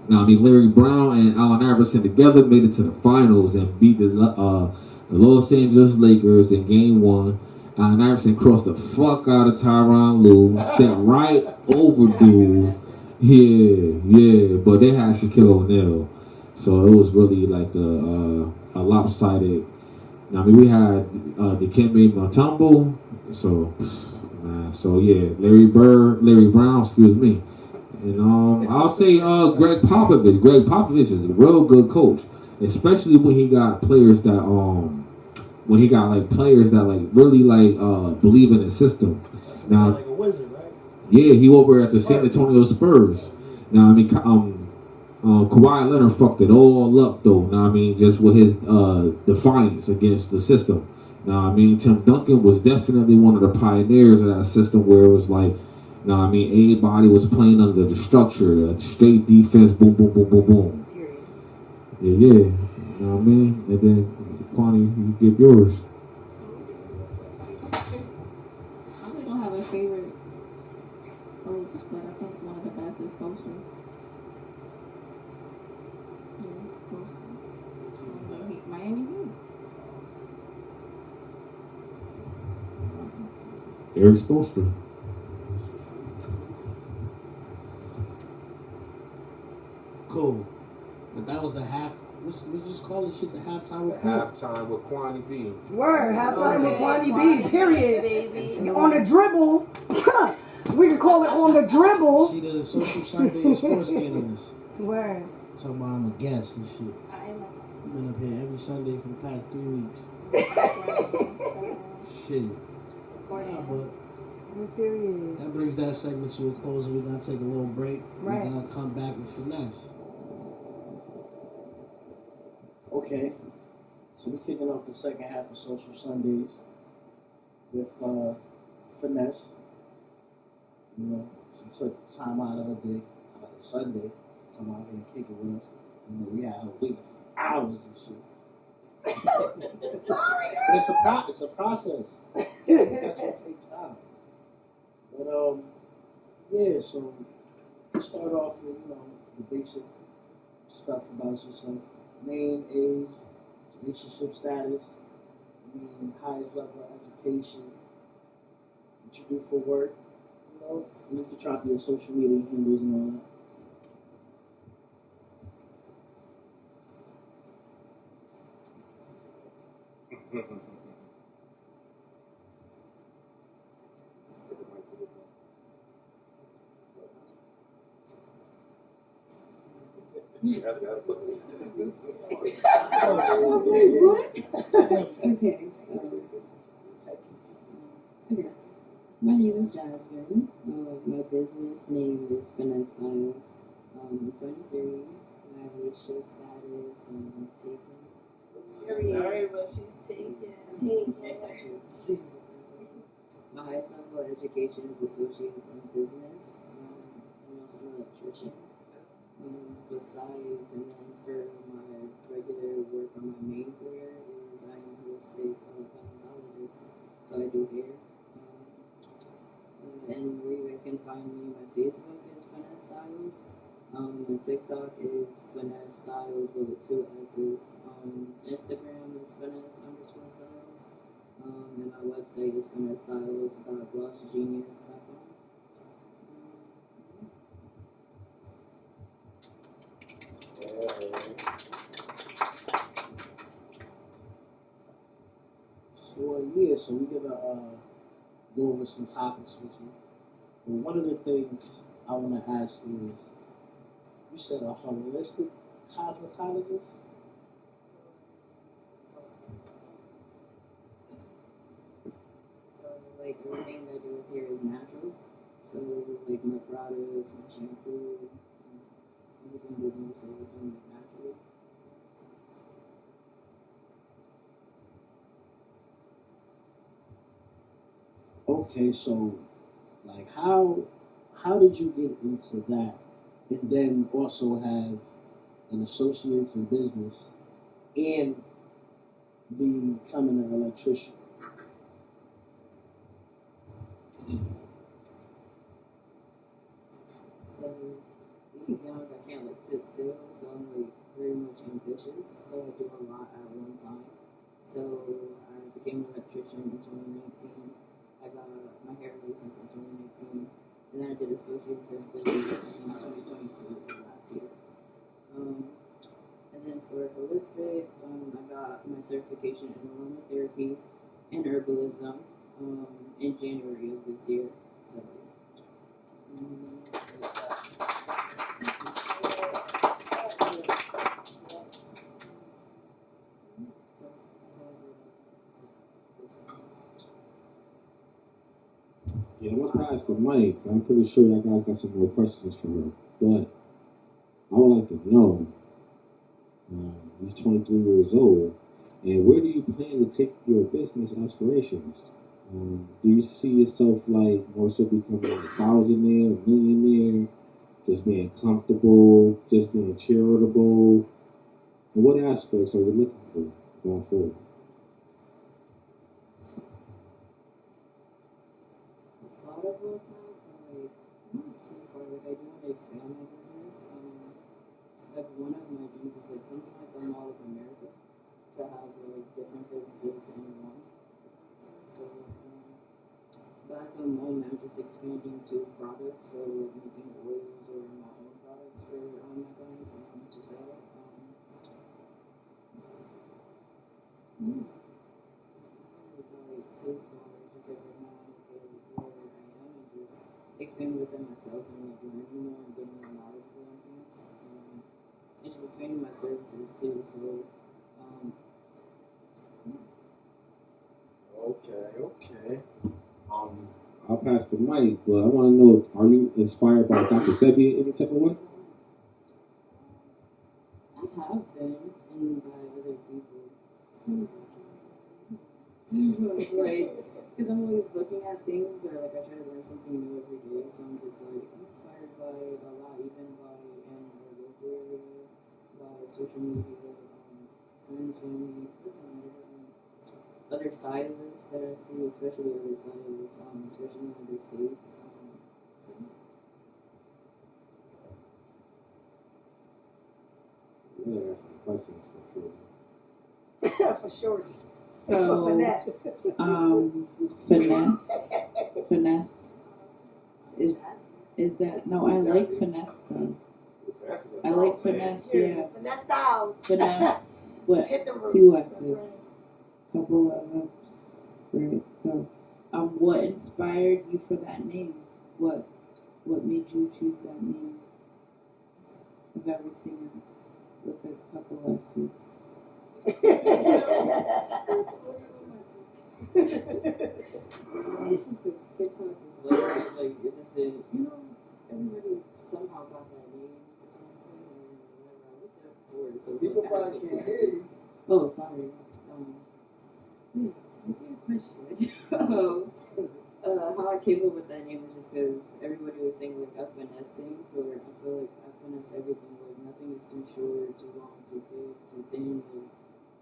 S5: Now, I mean, Larry Brown and Allen Iverson together made it to the finals and beat the Los Angeles Lakers in Game 1. Allen Iverson crossed the fuck out of Tyronn Lue, stepped right over dude. Yeah, but they had Shaquille O'Neal. So it was really like a lopsided. Now, I mean, we had Dikembe Mutombo. So yeah, Larry Brown, excuse me. And I'll say Greg Popovich. Greg Popovich is a real good coach. especially when he got players that when he got like players that like really like believe in his system. Now,
S3: like a wizard, right?
S5: yeah, he over at the San Antonio Spurs. Now I mean, Kawhi Leonard fucked it all up though. Now I mean, just with his defiance against the system. Now I mean, Tim Duncan was definitely one of the pioneers of that system where it was like, now I mean, everybody was playing under the structure, straight defense, boom, boom, boom, boom, boom. Yeah, yeah. You know what I mean? And then, Kwani, you get yours.
S6: I really don't have a favorite coach, but I think one of the best is Coastal. Yes, Coastal. Miami Heat.
S5: Eric Spoelstra.
S3: Cool. But that was the half. Let's just call this shit the halftime report.
S1: Halftime with Kwani B.
S7: Word, halftime with Kwani B, period.
S6: Baby.
S7: On the dribble. We can call it on the dribble.
S3: She the Social Sundayz sports analyst.
S7: Word.
S3: Talking about I'm a guest and shit.
S6: I am
S3: I've been up here every Sunday for the past 3 weeks. Shit. Yeah, but
S7: Period.
S3: that brings that segment to a close, and we're gonna take a little break.
S7: Right.
S3: We're gonna come back with Finesse. Okay, so we're kicking off the second half of Social Sundayz with Finesse. You know, she took time out of her day, out of the Sunday, to come out here and kick it with us. You know, we had her waiting for hours and shit.
S7: Sorry,
S3: But it's a process. That should take time. But yeah. So we start off with the basic stuff about yourself: name, age, relationship status, highest level of education, what you do for work. You need to drop your social media handles and all that.
S9: What? Okay. Okay. My name is Jasmine. My business name is Finessed. I'm 23. My relationship status, taken.
S6: sorry, but she's taken.
S9: My highest level of education is associates in business, and also an electrician. Besides, and then for my regular work on my main career is I am a holistic paleontologist, so I do hair. And where you guys can find me, my Facebook is Finessed Styles. My TikTok is Finessed Styles with 2 S's. Instagram is Finesse_Styles. And my website is FinessedStyles.glossgenius.com.
S3: So we're gonna go over some topics with you. But one of the things I want to ask is, you said a holistic cosmetologist?
S9: So, like, everything that I do with hair is natural. So, like, my products, my shampoo, everything is mostly done naturally.
S3: Okay, so like how did you get into that, and then also have an associates in business and becoming an electrician?
S9: So, being young, I can't like sit still. So I'm like very much ambitious. So I do a lot at one time. So I became an electrician in 2019. I got my hair license in 2019, and then I did associates in business in 2022 last year. And then for holistic, I got my certification in aromatherapy and herbalism in January of this year. So.
S5: Yeah, I'm gonna pass the mic. I'm pretty sure y'all guys got some more questions for her, but I would like to know. He's 23 years old, and where do you plan to take your business aspirations? Do you see yourself like more so becoming a thousandaire, a millionaire, just being comfortable, just being charitable? And what aspects are you looking for going forward?
S9: It's a lot of work now, but like not too far. Like I do want to expand my business. Like one of my dreams is like something like the Mall of America to have like different businesses in one. So, but at the moment I'm just expanding to products, so like making oils or my own products for my clients to sell. Like too far, just like right now, like where I am and just expanding within myself and like learning more and getting more knowledgeable on things. And just expanding my services too. So,
S5: Okay. I'll pass the mic, but I want to know: are you inspired by Dr. Sebi in any type of way?
S9: I have been, and by other people. Like, because I'm always looking at things, or like I try to learn something new every day. So I'm just like I'm inspired by a lot, even by in our local area, by social media, friends, family, doesn't matter. Other stylists that I see, especially other stylists, especially in other states. So
S5: Yeah, I got some questions for sure.
S7: For sure.
S4: So,
S7: Finesse.
S4: finesse is that no? I like finesse though. I like finesse, yeah.
S7: Finesse styles.
S4: Finesse with
S7: Hit the roof.
S4: 2 S's, couple of F's, right? So, what inspired you for that name? What made you choose that name of everything else with a couple S's?
S9: it's just because TikTok is like it doesn't, everybody somehow got that name for some reason or whatever. I looked it up before, so it's
S3: People
S9: like I
S3: probably
S9: have the
S3: can't
S9: 2
S3: hear
S9: S's.
S3: you.
S9: Oh, sorry. Wait, to answer your question. How I came up with that name is just because everybody was saying like I finesse things, or I feel like I finesse everything. Like nothing is too short, too long, too big, too thin. Like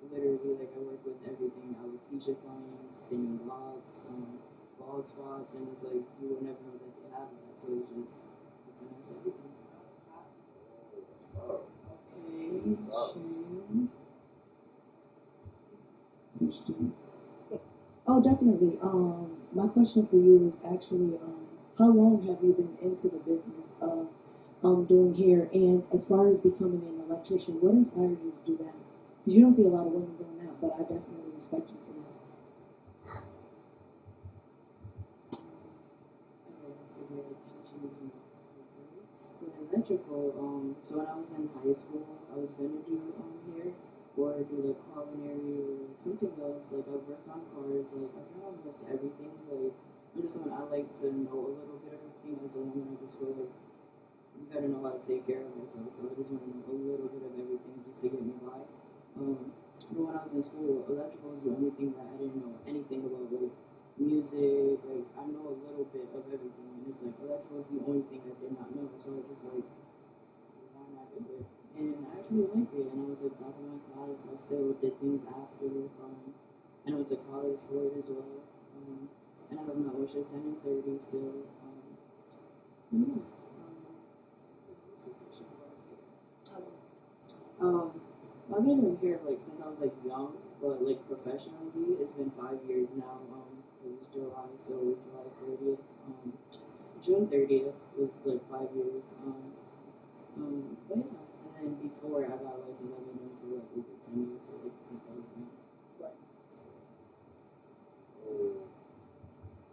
S9: literally, like I work with everything. Alopecia clients, thinning locks, bald spots, and it's like you will never know that they have that. So it's just I finesse everything.
S4: Okay, Shane. Questions?
S2: Oh, definitely. My question for you is actually, how long have you been into the business of doing hair? And as far as becoming an electrician, what inspired you to do that? Because you don't see a lot of women doing that, but I definitely respect you for that.
S9: With electrical, so when I was in high school, I was gonna do hair or do like culinary or like something else. Like I've worked on cars, like I've done almost everything. Like I'm just someone I like to know a little bit of everything. As a woman, I just feel like you gotta know how to take care of yourself. So I just want to know a little bit of everything just to get me by. But when I was in school, electrical was the only thing that I didn't know anything about. Like music, like I know a little bit of everything, and it's like electrical is the only thing I did not know. So I was just like, why not do it? And I actually liked it, and I was like top of my class. I still did things after, and I went to college for it as well. And I have my OSHA 10 and 30 still. Yeah. I've been doing hair like since I was like young, but like professionally, it's been 5 years now. It was July, so July 30th. June 30th was like 5 years. But yeah, and then before I got licensed, I've been doing it for like over 10 years, so like since I was young.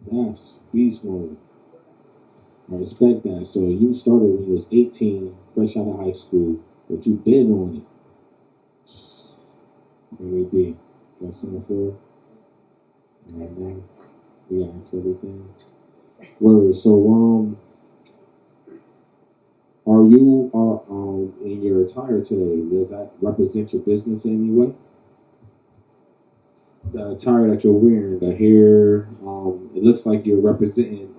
S5: That's beast mode. I respect that. So you started when you was 18, fresh out of high school, but you been on it. Really big. Got something for it? Right now. We asked everything. Word. So, are you in your attire today? Does that represent your business in any way? The attire that you're wearing, the hair, it looks like you're representing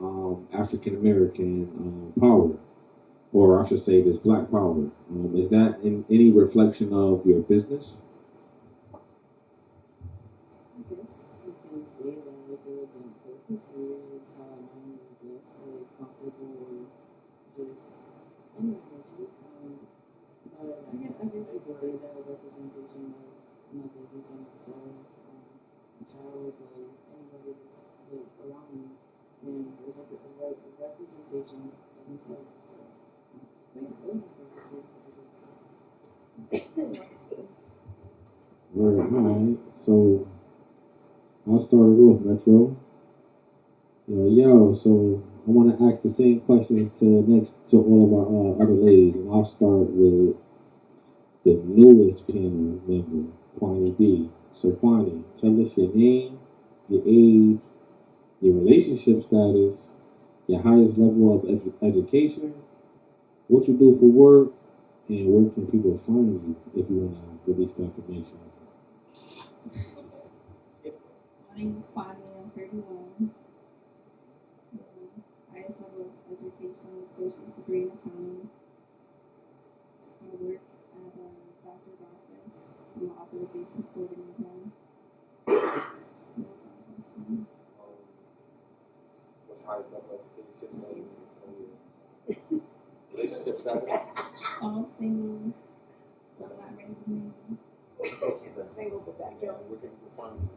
S5: African American power, or I should say, this Black power. Is that in any reflection of your business?
S9: I guess you can say that like it was on purpose or it's how I normally dress, like comfortable or just any energy. But I guess you could say that a representation of my business and myself, a child, like anybody that's like around me, and it was like a representation of myself. So, but yeah, it was on purpose, I guess.
S5: Alright. So I'll start it off, Metro. So I want to ask the same questions to all of our other ladies, and I'll start with the newest panel member, Kwani B. So Kwani, tell us your name, your age, your relationship status, your highest level of education, what you do for work, and where can people find you if you want to release that information.
S6: My name is Kwani. I'm 31. Highest level of education, associate's degree in accounting. I work at a doctor's office. I'm an authorization coordinator.
S1: What's high level education? Relationship status?
S6: All single. I'm not ready to marry.
S7: She's a single but that
S1: Yeah,
S7: girl.
S1: we can find you.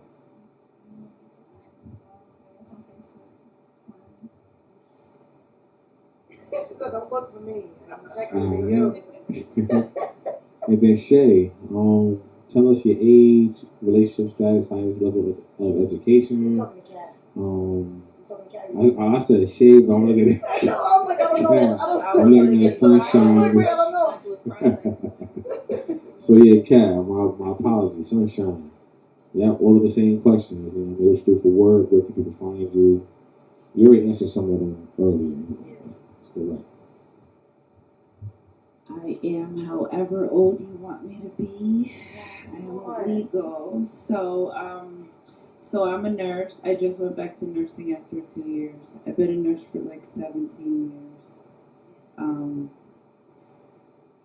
S7: She said, don't look for me. I'm checking for you.
S5: And then Shay, tell us your age, relationship status, highest level of education.
S7: I'm talking to Cat. I'm talking to Cat.
S5: I said Shay, but I'm looking at
S7: I know, I was like, I don't know.
S5: I'm looking at Sunshine.
S7: I don't know.
S5: So yeah, Kat, my apologies, Sunshine. Yeah, all of the same questions. What you do for work, where can people find you? You already answered some of them earlier. That's correct.
S4: I am however old you want me to be. I am legal. So I'm a nurse. I just went back to nursing after 2 years. I've been a nurse for like 17 years.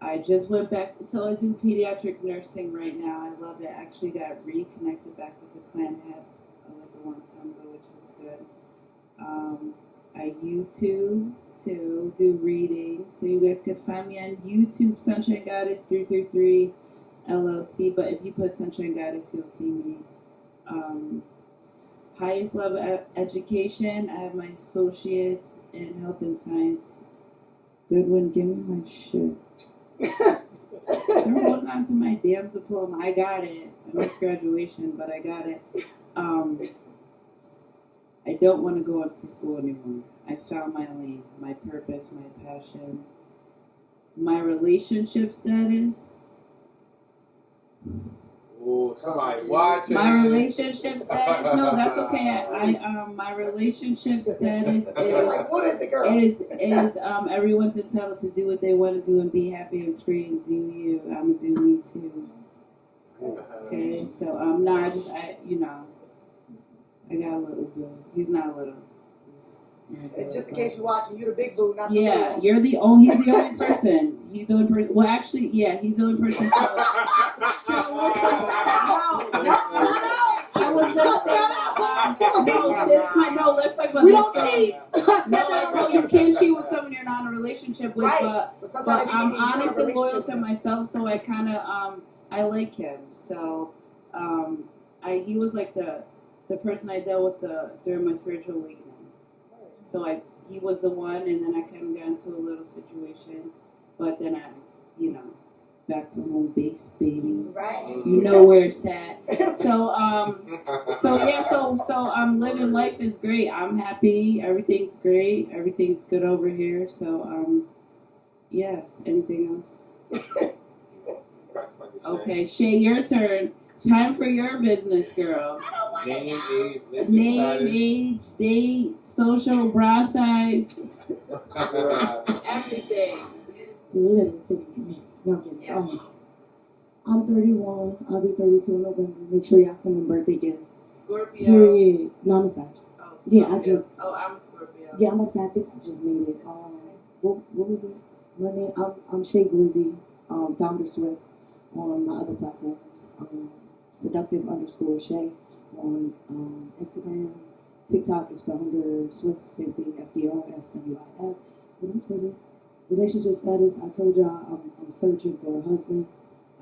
S4: I just went back, so I do pediatric nursing right now. I love it. I actually got reconnected back with the clan head like a long time ago, which is good. I YouTube to do reading, so you guys can find me on YouTube, Sunshine Goddess 333 L.L.C. But if you put Sunshine Goddess, you'll see me. Highest level education. I have my associates in health and science. Goodwin, give me my shit. They're holding on to my damn diploma. I got it. I missed graduation, but I got it. I don't want to go up to school anymore. I found my lane, my purpose, my passion. My relationship status.
S1: Oh, somebody watching.
S4: My relationship status. No, that's okay. My relationship status
S7: What is it, girl?
S4: is everyone's entitled to do what they want to do and be happy and free and do you. I'm gonna do me too. Okay, so I got a little boo. He's not little.
S7: And just in case you're watching, you're the big boo, not the
S4: Yeah,
S7: little.
S4: you're the only. He's the only person. He's the only person. Well, actually, yeah, he's the only person. So listen, I was gonna say that. Let's talk about
S7: We
S4: this.
S7: don't cheat.
S4: No, you can't cheat with someone you're not in a relationship with.
S7: Right.
S4: But
S7: sometimes you
S4: I'm
S7: can be in a
S4: honest and loyal
S7: relationship
S4: to
S7: with.
S4: myself, so I kind of I like him. So he was like the person I dealt with during my spiritual awakening. So he was the one, and then I kind of got into a little situation, but then I, back to home base, baby.
S7: Right.
S4: You know where it's at. So living life is great. I'm happy. Everything's great. Everything's good over here. So yes. Anything else? Okay, Shay, your turn. Time for your business, girl.
S7: I don't
S1: Name, age, listen,
S4: Name, age, date, social, bra size.
S6: Everything.
S2: Little titty. No, I'm kidding. I'm 31. I'll be 32 in November. Make sure y'all send me birthday gifts.
S6: Scorpio.
S2: Period. No, I'm a Sag.
S6: Oh,
S2: Yeah, I
S6: Scorpio.
S2: just.
S6: Oh, I'm a Scorpio.
S2: Yeah, I'm a Sag. I think I just made it. What was it? My name. I'm Shay Glizzy. Founder Swift on my other platforms. Seductive _ Shay on Instagram. TikTok is Founder Swift. Same thing. FDRSWIF. What else was it? Relationship status. I told y'all I'm searching for a husband.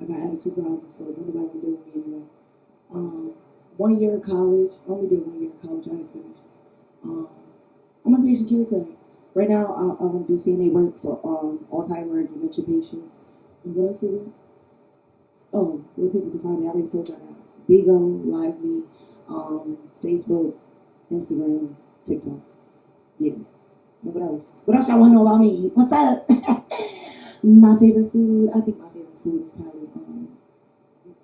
S2: I got attitude problems, so nobody gonna do with me anyway. 1 year of college. I only did 1 year of college. I ain't finished. I'm a patient caretaker. Right now, I do CNA work for Alzheimer's and dementia patients. And what else is it? Oh, where people can find me. I already told y'all that. Bigo, Live Me, Facebook, Instagram, TikTok. Yeah. And what else? What else y'all want to know about me? What's up? My favorite food. I think my favorite food is probably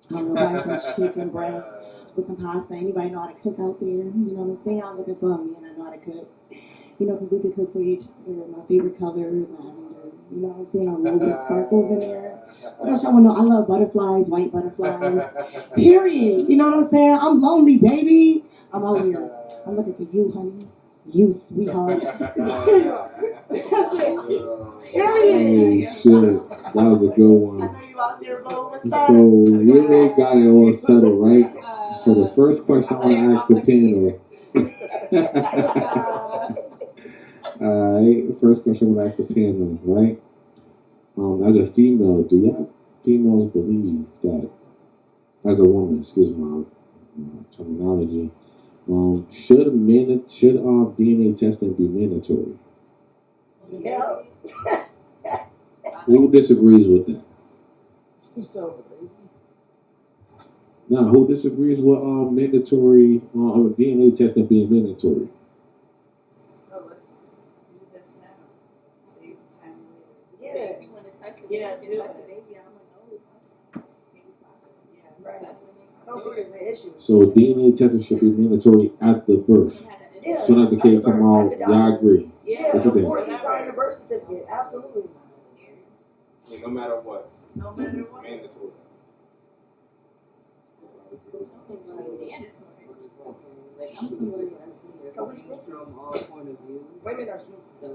S2: I don't know, probably some chicken breast with some pasta. Anybody know how to cook out there? You know what I'm saying? I'm looking for a man I know how to cook. You know, because we could cook for each other. My favorite color, lavender. You know what I'm saying? A little bit of sparkles in there. What else y'all want to know? I love butterflies, white butterflies. Period. You know what I'm saying? I'm lonely, baby. I'm out here. I'm looking for you, honey. You, sweetheart.
S5: Period. Shit, that was a good one.
S7: I know you out there, Bo. What's
S5: So
S7: up?
S5: we ain't got it all settled, right? So the first question I want to ask the panel. Alright, first question I want to ask the panel, right? As a female, do y'all females believe that, as a woman, excuse my terminology, should DNA testing be mandatory?
S7: Yeah.
S5: Who disagrees with that? Now, who disagrees with mandatory DNA testing being mandatory?
S6: Oh, let's do this now. Save time later.
S7: Yeah.
S6: If you want to touch it,
S7: Yeah,
S6: do
S7: do
S6: it.
S7: it.
S6: Baby, I'm like, no. Maybe possible. Yeah.
S7: Right.
S6: Definitely.
S7: I don't think it's an issue.
S5: So DNA testing should be mandatory at the birth.
S7: Yeah.
S5: Soon as the kid come out, y'all agree.
S7: Yeah,
S5: What you think?
S7: before you sign the birth certificate. Absolutely.
S1: Yeah, no matter what.
S6: No matter what.
S1: Mandatory.
S9: Like, I'm somebody I see everything from all point of views.
S7: Women are sneaky.
S9: So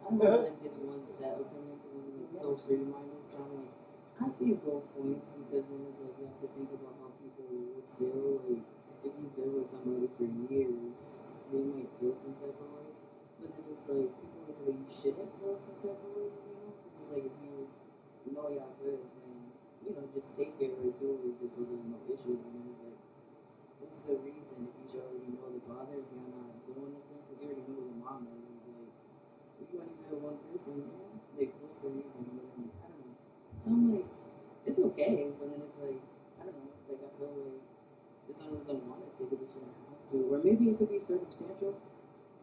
S9: I don't have like just one set opinion because I'm like so free-minded. So I'm like, I see both points because then it's like you have to think about how people would feel. Like if you've been with somebody for years, they might feel some type of way. But then it's like people always say you shouldn't feel some type of way, you know? Because it's like if you know y'all good, then you know just take it or do it just so there's no issues. And then it's like, what's the reason if you already know the father if you're not doing anything? Because you already know the mom. Like, if you only know one person, man, like what's the reason? But then, I don't know. So I'm like, it's okay, but then it's like, I don't know. Like I feel like if someone doesn't want to take it, they shouldn't have to. Or maybe it could be circumstantial.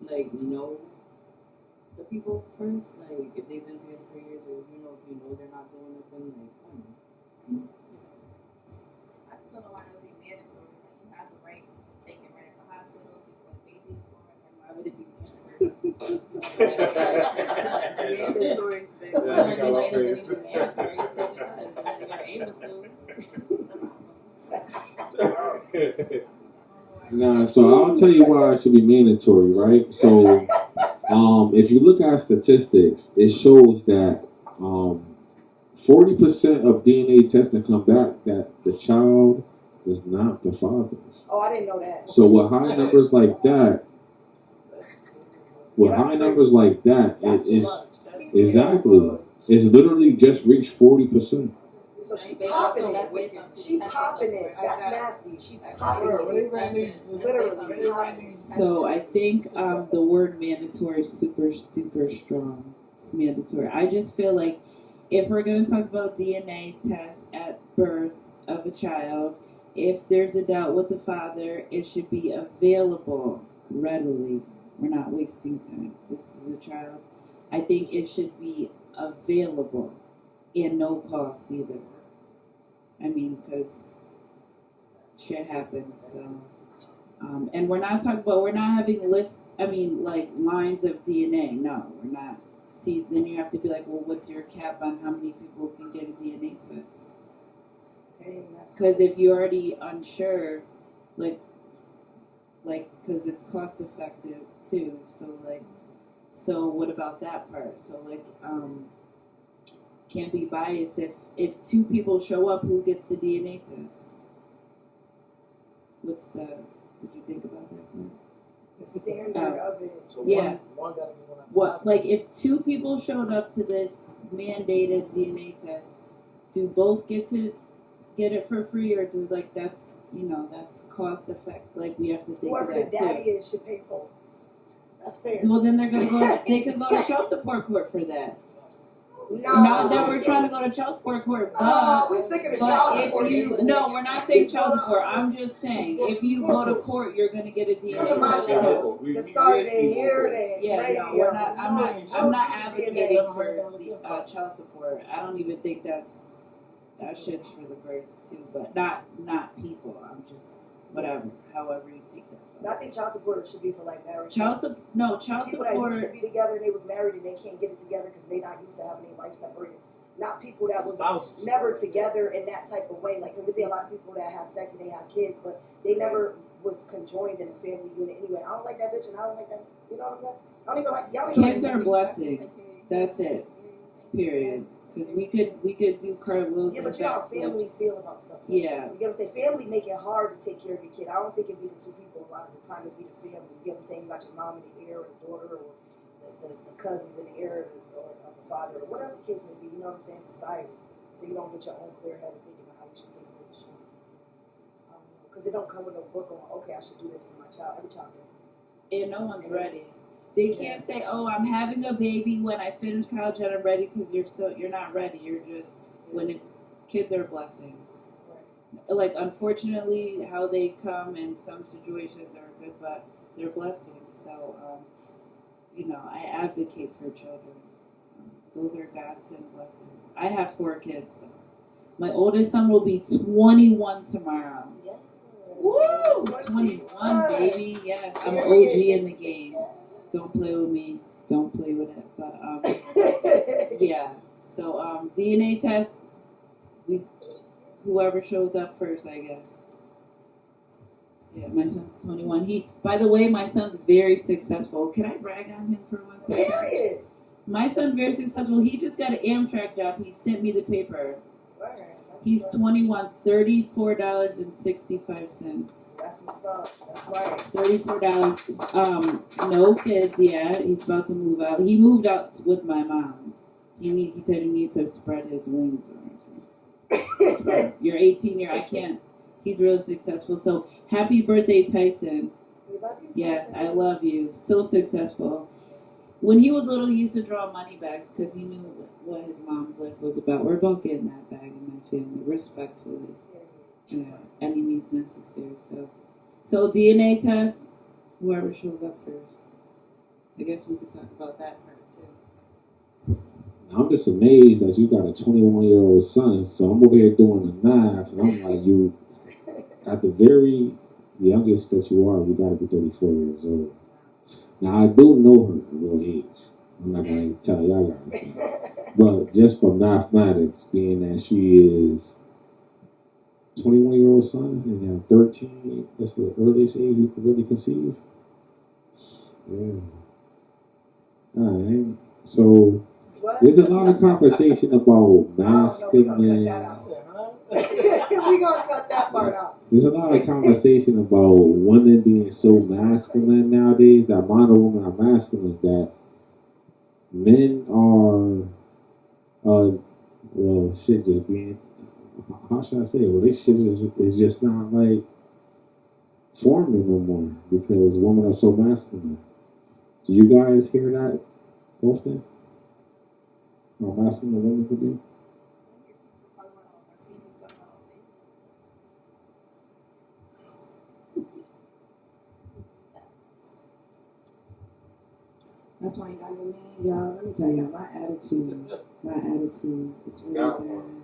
S9: Like know the people first. Like if they've been together for years, or if you know they're not doing anything. Like I don't know.
S6: I just don't know why it would be mandatory. Like you have the right to take it right at the hospital before the baby is born. And why would it be mandatory? Mandatory is big.
S1: Yeah, I think I love
S6: Mandatory
S1: this.
S6: is mandatory. You take it because you're able to.
S5: Nah, so I'll tell you why it should be mandatory, right? So, if you look at statistics, it shows that 40% of DNA testing come back that the child is not the father's.
S7: Oh, I didn't know that.
S5: So with high numbers like that,
S7: That's too
S5: it's
S7: much.
S5: exactly, it's literally just reached 40%.
S7: So she popping it. She popping it. That's nasty. She's popping it. Literally.
S4: So I think the word mandatory is super strong. It's mandatory. I just feel like if we're going to talk about DNA tests at birth of a child, if there's a doubt with the father, it should be available readily. We're not wasting time. This is a child. I think it should be available and no cost either. I mean, because shit happens, so And we're not talking about, we're not having lists, like lines of DNA. No, we're not. See, then you have to be like, well, what's your cap on how many people can get a DNA test? Because if you're already unsure, like, because it's cost effective too. So what about that part? So can't be biased if two people show up, who gets the DNA test? Did you think about that part?
S7: The standard of it.
S3: So
S4: Yeah.
S3: one gotta be one.
S4: What, like, if two people showed up to this mandated DNA test, do both get to get it for free, or does that's cost effect? Like, we have to think
S7: Whoever
S4: of that
S7: the daddy
S4: too.
S7: is should pay for it. That's fair.
S4: Well, then they can go to child support court for that.
S7: No.
S4: Not that we're trying to go to child support court, but
S7: we're sick of the
S4: but
S7: child
S4: if
S7: support.
S4: no, we're not saying child support. I'm just saying if you go to court, you're gonna get a DNA test too.
S7: Sorry to hear that.
S4: Yeah, no, we're not. I'm not advocating for child support. I don't even think that shit's for the birds too, but not people. I'm just whatever. However you take that.
S7: I think child support should be for like marriage.
S4: Child
S7: people
S4: support.
S7: that used to be together and they was married and they can't get it together because they not used to having their life separated. Not people that was never together in that type of way. Like, because there'd be a lot of people that have sex and they have kids, but they never was conjoined in a family unit anyway. I don't like that bitch and I don't like that. You know what I'm saying? I don't even like y'all.
S4: Kids are a blessing. That's it. Period. Because we could do cartwheels.
S7: Yeah, but you know how family feel about stuff.
S4: Yeah.
S7: You get what I'm saying? Family make it hard to take care of your kid. I don't think it'd be the two people a lot of the time. It'd be the family. You get what I'm saying? You got your mom and the heir or the daughter or the cousins and the heir or the father or whatever the case may be. You know what I'm saying? Society. So you don't get your own clear head of thinking of how you should take care of the child. Because it don't come with no book on, okay, I should do this for my child. Every child does.
S4: And no one's ready. They can't say, "Oh, I'm having a baby when I finish college and I'm ready," because you're not ready. You're just kids are blessings. Right. Like, unfortunately, how they come in some situations are good, but they're blessings. So, I advocate for children. Those are godsend blessings. I have 4 kids though. My oldest son will be 21 tomorrow.
S7: Yeah.
S4: Woo! 21, baby. Yes, I'm an OG in the game. Don't play with me. Don't play with it. But yeah. So DNA test. Whoever shows up first, I guess. Yeah, my son's 21. By the way, my son's very successful. Can I brag on him for one second?
S7: Period.
S4: My son's very successful. He just got an Amtrak job. He sent me the paper. He's 21, $34.65.
S7: That's what's up. That's right.
S4: $34. No kids yet. He's about to move out. He moved out with my mom. He said he needs to spread his wings. You're 18 I can't. He's really successful. So happy birthday, Tyson. Yes, I love you. So successful. When he was little, he used to draw money bags because he knew what his mom's life was about. We're about getting that bag in my family, respectfully. Any means necessary. So DNA test, whoever shows up first. I guess we could talk about that part too.
S5: I'm just amazed that you got a 21-year-old son. So I'm over here doing the math, and I'm like, you, at the very youngest that you are, you got to be 34 years old. Now, I do know her real age. I'm not going to tell y'all guys that. But just for mathematics, being that she is 21-year-old son and now 13, that's the earliest age you can really conceive. Yeah. All right. So, there's a lot of conversation about masculine.
S7: We're going to cut that part out.
S5: There's a lot of conversation about women being so masculine nowadays, that modern women are masculine, that men are, just being, how should I say it? Relationship is just not like forming no more because women are so masculine. Do you guys hear that often? How masculine women could be?
S2: That's why I ain't got no man, y'all. Let me tell y'all, my attitude, it's really bad.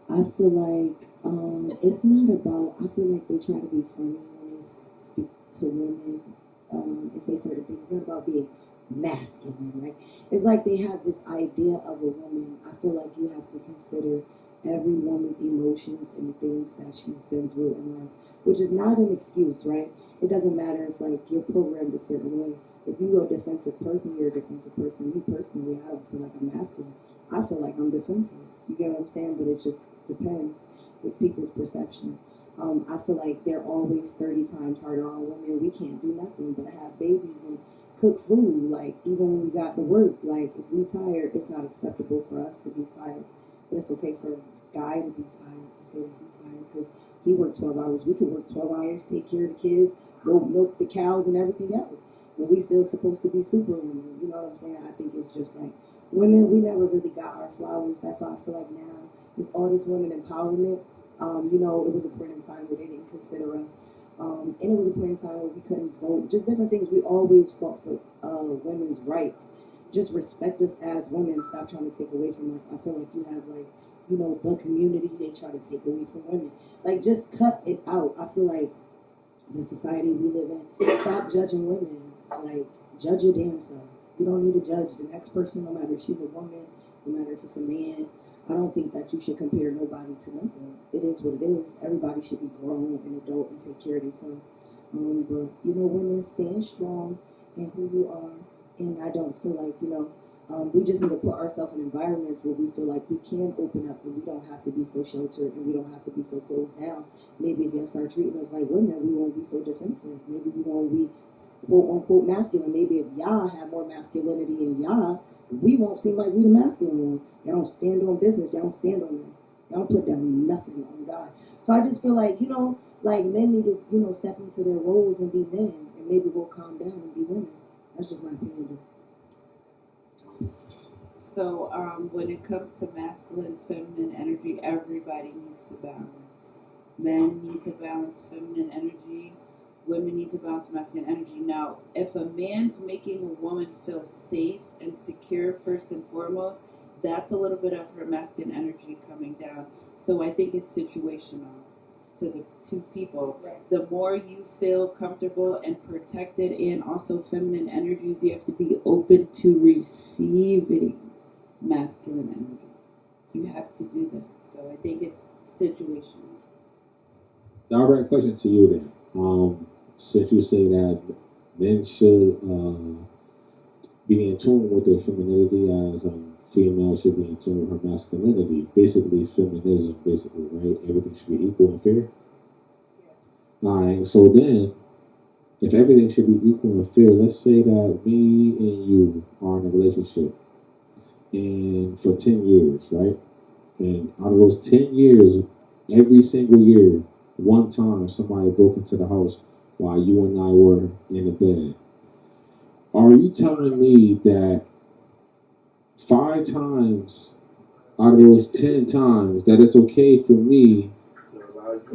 S2: I feel like, it's not about, I feel like they try to be funny when they speak to women and say certain things. It's not about being masculine, right? It's like they have this idea of a woman. I feel like you have to consider every woman's emotions and the things that she's been through in life, which is not an excuse, right? It doesn't matter if like you're programmed a certain way. If you're a defensive person, you're a defensive person. Me personally, I don't feel like I'm masculine. I feel like I'm defensive. You get what I'm saying? But it just depends. It's people's perception. I feel like they're always 30 times harder on women. We can't do nothing but have babies and cook food. Like, even when we got to work, like, if we tired, it's not acceptable for us to be tired. But it's okay for a guy to be tired, to say that he's tired, because he worked 12 hours. We could work 12 hours, take care of the kids, go milk the cows and everything else. And we still supposed to be superwomen. You know what I'm saying? I think it's just like, women, we never really got our flowers. That's why I feel like now it's all this women empowerment. You know, it was a point in time where they didn't consider us. And it was a point in time where we couldn't vote. Just different things. We always fought for women's rights. Just respect us as women. Stop trying to take away from us. I feel like you have, like, you know, the community, they try to take away from women. Like, just cut it out. I feel like the society we live in, stop judging women. Like, judge your damn self. You don't need to judge the next person, no matter if she's a woman, no matter if it's a man. I don't think that you should compare nobody to nothing. It is what it is. Everybody should be grown and adult and take care of themselves. But, you know, women, stand strong in who you are. And I don't feel like, you know, we just need to put ourselves in environments where we feel like we can open up and we don't have to be so sheltered and we don't have to be so closed down. Maybe if y'all start treating us like women, we won't be so defensive. Maybe we won't be quote-unquote masculine. Maybe if y'all have more masculinity in y'all, we won't seem like we the masculine ones. Y'all don't stand on business. Y'all don't stand on that. Y'all don't put down nothing on God. So I just feel like, you know, like men need to, you know, step into their roles and be men. And maybe we'll calm down and be women. That's just my opinion.
S4: So when it comes to masculine, feminine energy, everybody needs to balance. Men need to balance feminine energy. Women need to balance masculine energy. Now, if a man's making a woman feel safe and secure first and foremost, that's a little bit of her masculine energy coming down. So I think it's situational to the two people.
S7: Right.
S4: The more you feel comfortable and protected and also feminine energies, you have to be open to receiving masculine energy. You have to do that. So I think it's situational.
S5: Direct question to you then. Since you say that men should be in tune with their femininity as females should be in tune with her masculinity, basically feminism, basically, right? Everything should be equal and fair. Alright, so then, if everything should be equal and fair, let's say that me and you are in a relationship and for 10 years, right? And out of those 10 years, every single year, one time somebody broke into the house while you and I were in the bed. Are you telling me that 5 times out of those 10 times that it's okay for me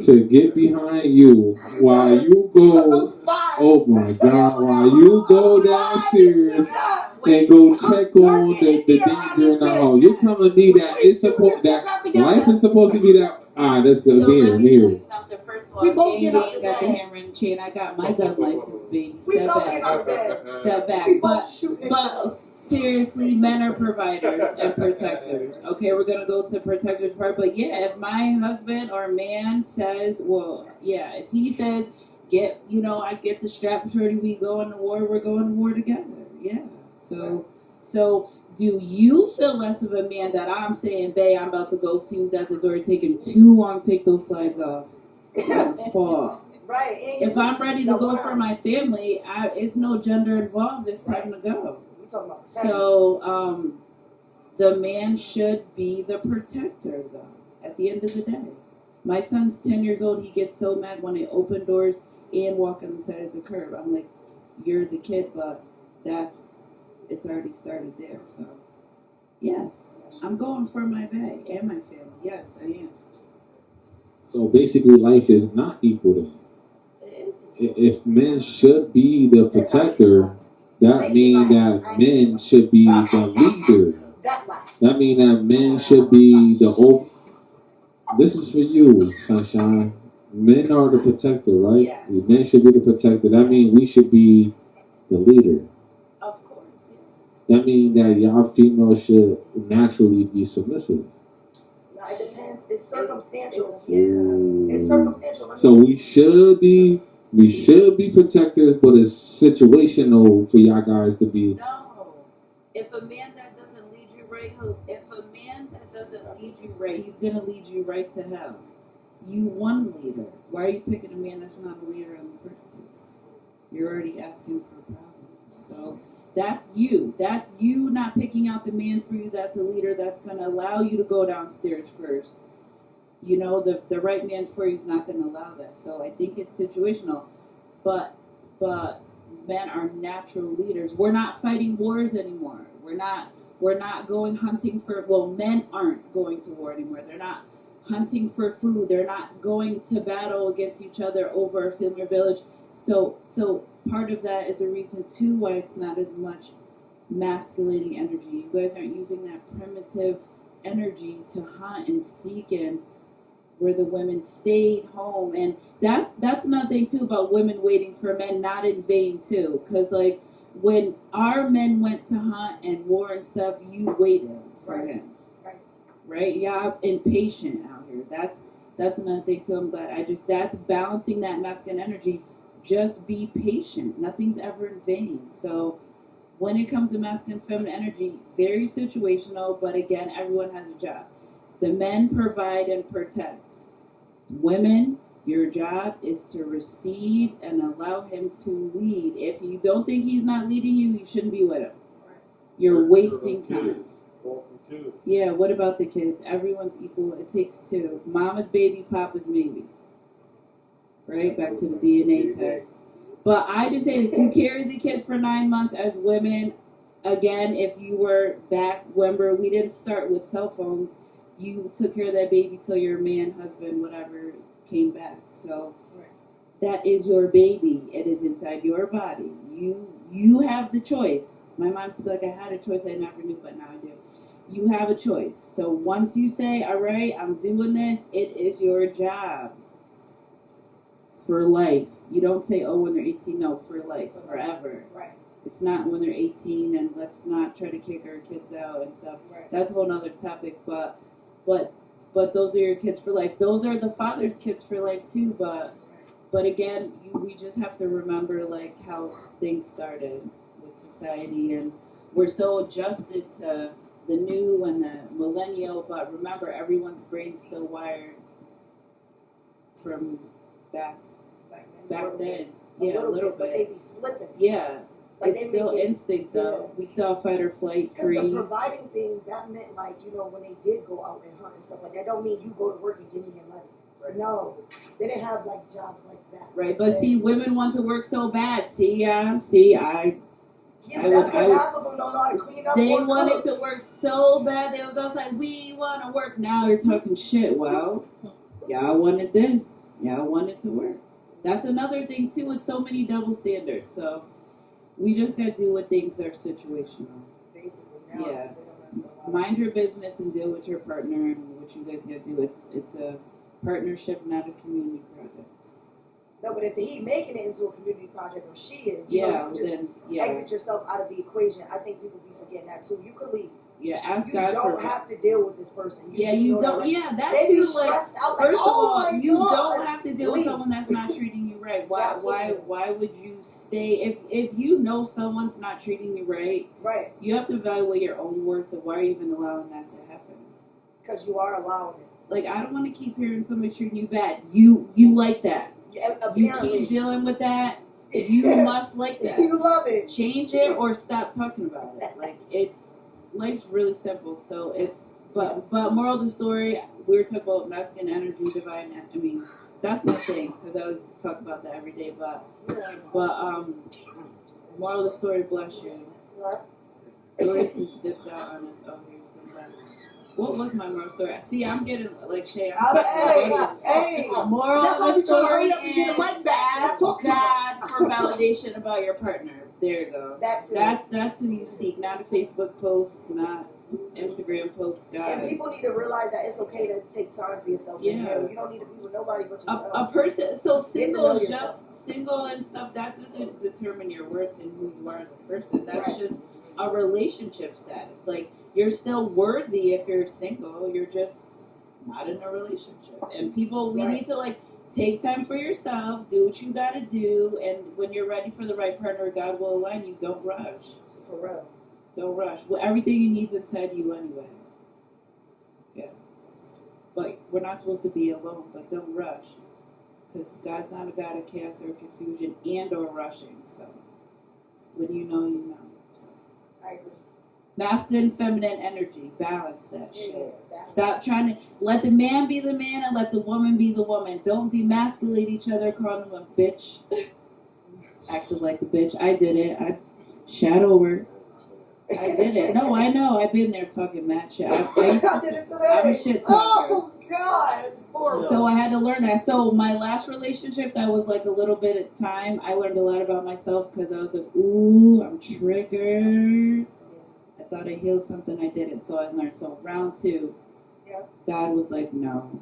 S5: to get behind you while you go, oh my God, while you go downstairs and go check on the danger in the house? You're telling me that it's supposed that life is supposed to be that. That's good. I'm here.
S4: First of all, we both got the hammer and chain. I got my gun license, baby. Step back. But seriously, men are providers and protectors. Okay, we're gonna go to protectors part. But yeah, if my husband or man says, well, yeah, if he says, I get the strap shorty, we go to war, we're going to war together. Yeah. So do you feel less of a man that I'm saying, babe, I'm about to go see who's at the door, taking too long to take those slides off? Fall.
S7: Right.
S4: If I'm ready to go for my family, it's no gender involved. It's time to go.
S7: We talking about
S4: So, the man should be the protector, though. At the end of the day, my son's 10 years old. He gets so mad when they open doors and walk on the side of the curb. I'm like, you're the kid, but it's already started there. So, yes, I'm going for my bae and my family. Yes, I am.
S5: So basically, life is not equal then. If men should be the protector, that means that men should be the leader. That means that men should be the This is for you, Sunshine. men are the protector, right?
S6: Yeah.
S5: Men should be the protector. That means we should be the leader.
S6: Of course, yeah.
S5: That means that y'all females should naturally be submissive.
S7: No, it depends. It's circumstantial.
S5: Ooh.
S7: It's circumstantial.
S5: So we should be protectors, but it's situational for y'all guys to be.
S4: No. If a man that doesn't lead you right, he's gonna lead you right to hell. You want a leader. Why are you picking a man that's not a leader in the first place? You're already asking for problems. So that's you. That's you not picking out the man for you that's a leader that's gonna allow you to go downstairs first. You know, the right man for you is not gonna allow that. So I think it's situational. But men are natural leaders. We're not fighting wars anymore. We're not going hunting for, men aren't going to war anymore. They're not hunting for food. They're not going to battle against each other over a family or village. So part of that is a reason too why it's not as much masculating energy. You guys aren't using that primitive energy to hunt and seek, and where the women stayed home. And that's another thing too about women waiting for men, not in vain too. Because like when our men went to hunt and war and stuff, you waited for him. Right? Y'all impatient out here. That's another thing too. I'm glad that's balancing that masculine energy. Just be patient. Nothing's ever in vain. So when it comes to masculine and feminine energy, very situational, but again, everyone has a job. The men provide and protect. Women, your job is to receive and allow him to lead. If you don't think he's not leading you, you shouldn't be with him. You're wasting time. Yeah, what about the kids? Everyone's equal. It takes two. Mama's baby, papa's maybe. Right? Back to the DNA test. But I just say this, you carry the kid for 9 months as women. Again, if you were back, remember, we didn't start with cell phones. You took care of that baby till your man, husband, whatever, came back. So that is your baby. It is inside your body. You have the choice. My mom used to be like, I had a choice I never knew, but now I do. You have a choice. So once you say, all right, I'm doing this, it is your job for life. You don't say, oh, when they're 18. No, for life, forever.
S7: Right.
S4: It's not when they're 18, and let's not try to kick our kids out and stuff.
S7: Right.
S4: That's a whole other topic, but those are your kids for life. Those are the father's kids for life too, but again, we just have to remember like how things started with society, and we're so adjusted to the new and the millennial, but remember, everyone's brain's still wired from back then. Yeah, a little bit.
S7: But they be flipping.
S4: Yeah.
S7: Like
S4: it's still instinct though. We saw fight or flight, freeze.
S7: Because the providing thing, that meant like, when they did go out and hunt and stuff like that, don't mean you go to work and give me your money. No. They didn't have like jobs like that.
S4: Right, but see, women want to work so bad.
S7: Yeah, but that's because half of them don't know how to clean up.
S4: They wanted to work so bad. They was all like, we want to work. Now they're talking shit. Well, y'all wanted this. Y'all wanted to work. That's another thing too, with so many double standards. So we just got to do what things are situational.
S7: Basically, now.
S4: Yeah. Mind your business and deal with your partner and what you guys got to do. It's a partnership, not a community project.
S7: No, but if he making it into a community project, or she is, exit yourself out of the equation. I think people be forgetting that too. You could leave.
S4: Yeah, ask
S7: you
S4: God for
S7: don't have to deal with this person.
S4: You don't. Yeah, that's
S7: too.
S4: Like, first of all, you don't have to deal with someone that's not treating you right. Why would you stay if you know someone's not treating you right?
S7: Right.
S4: You have to evaluate your own worth. Of why are you even allowing that to happen?
S7: Because you are allowing it.
S4: Like, I don't want to keep hearing somebody treating you bad. You like that.
S7: Yeah,
S4: you keep dealing with that. You must like that.
S7: You love it.
S4: Change it or stop talking about it. Like, life's really simple. So but moral of the story, we were talking about masculine energy, divine. I mean, that's my thing because I always talk about that every day. But moral of the story, bless you. Grace is dipped out on us. Oh, here's come back. What was my moral story? See, I'm getting like Shay.
S7: Hey.
S4: Moral of the story is ask God for validation about your partner. There you go. That's who you seek, not a Facebook post, not Instagram post
S7: And
S4: God.
S7: people need to realize that it's okay to take time for yourself.
S4: Yeah.
S7: You don't need to be with nobody but yourself.
S4: A person, so
S7: Get to
S4: single
S7: know
S4: is
S7: yourself.
S4: just single and stuff. That doesn't determine your worth and who you are as a person. That's
S7: Right.
S4: just a relationship status. Like you're still worthy if you're single. You're just not in a relationship. And people, we
S7: Right.
S4: need to like take time for yourself. Do what you got to do. And when you're ready for the right partner, God will align you. Don't rush.
S7: For real.
S4: Don't rush. Well, everything you need's inside you anyway. Yeah. But we're not supposed to be alone. But don't rush. Because God's not a God of chaos or confusion and or rushing. So when you know, you know. So.
S7: I agree.
S4: Masculine, feminine energy. Balance that shit.
S7: Yeah,
S4: Stop trying to let the man be the man and let the woman be the woman. Don't demasculate each other, calling them a bitch. Acting like a bitch. I did it. I shadow work. I did it. No, I know. I've been there talking mad shit. I
S7: did it today.
S4: I'm a shit talker.
S7: Oh God. Horrible.
S4: So I had to learn that. So my last relationship, that was like a little bit of time. I learned a lot about myself because I was like, ooh, I'm triggered. I thought I healed something, I didn't. So I learned. So round 2, God was like, no,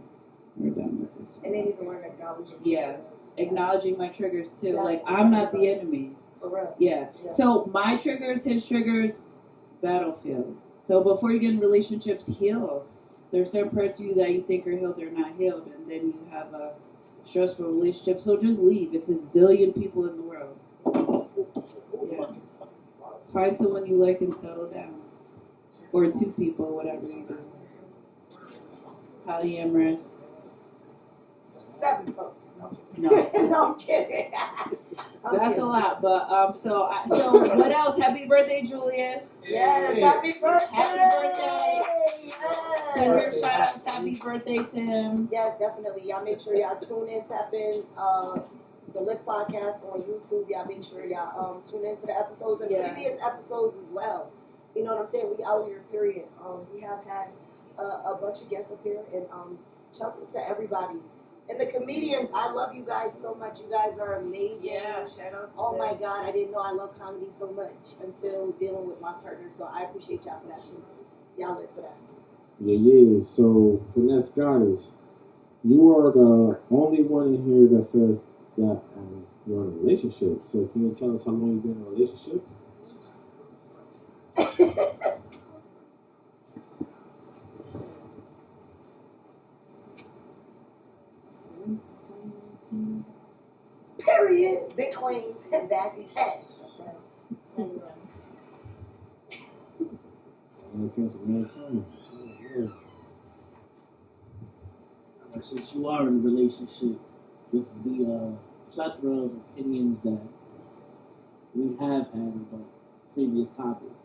S4: we're done with this.
S7: And they need to learn to acknowledge it.
S4: Yeah, acknowledging my triggers too.
S7: That's
S4: Like I'm not the enemy.
S7: For real.
S4: Yeah.
S7: Yeah.
S4: So my triggers, his triggers, battlefield. So before you get in relationships, heal. There's certain parts of you that you think are healed, they're not healed, and then you have a stressful relationship. So just leave. It's a zillion people in the world. Yeah. Find someone you like and settle down. Or 2 people, whatever you do. Polyamorous.
S7: 7 folks.
S4: No.
S7: No, I'm kidding.
S4: That's a lot, but so what else? Happy birthday, Julius!
S7: Yes, happy birthday!
S4: Happy birthday!
S7: Yes.
S4: Send your shout out, happy birthday to him.
S7: Yes, definitely. Y'all make sure y'all tune in, tap in the Lift Podcast on YouTube. Y'all make sure y'all tune into the episodes and previous episodes as well. You know what I'm saying? We out here, period. We have had a bunch of guests up here, and shout out to everybody. And the comedians, I love you guys so much. You guys are amazing.
S4: Yeah, shout out to
S7: Oh
S4: them.
S7: my God, I didn't know I love comedy so much until dealing with my partner. So I appreciate y'all for that too. Y'all live for that.
S5: Yeah. So, Finessed Goddess, you are the only one in here that says that you're in a relationship. So, can you tell us how long you've been in a relationship?
S9: Since 2019.
S7: Period. Big claims and back his head. That's right.
S5: 19 to 19. Yeah.
S3: Since you are in a relationship, with the plethora of opinions that we have had about previous topic,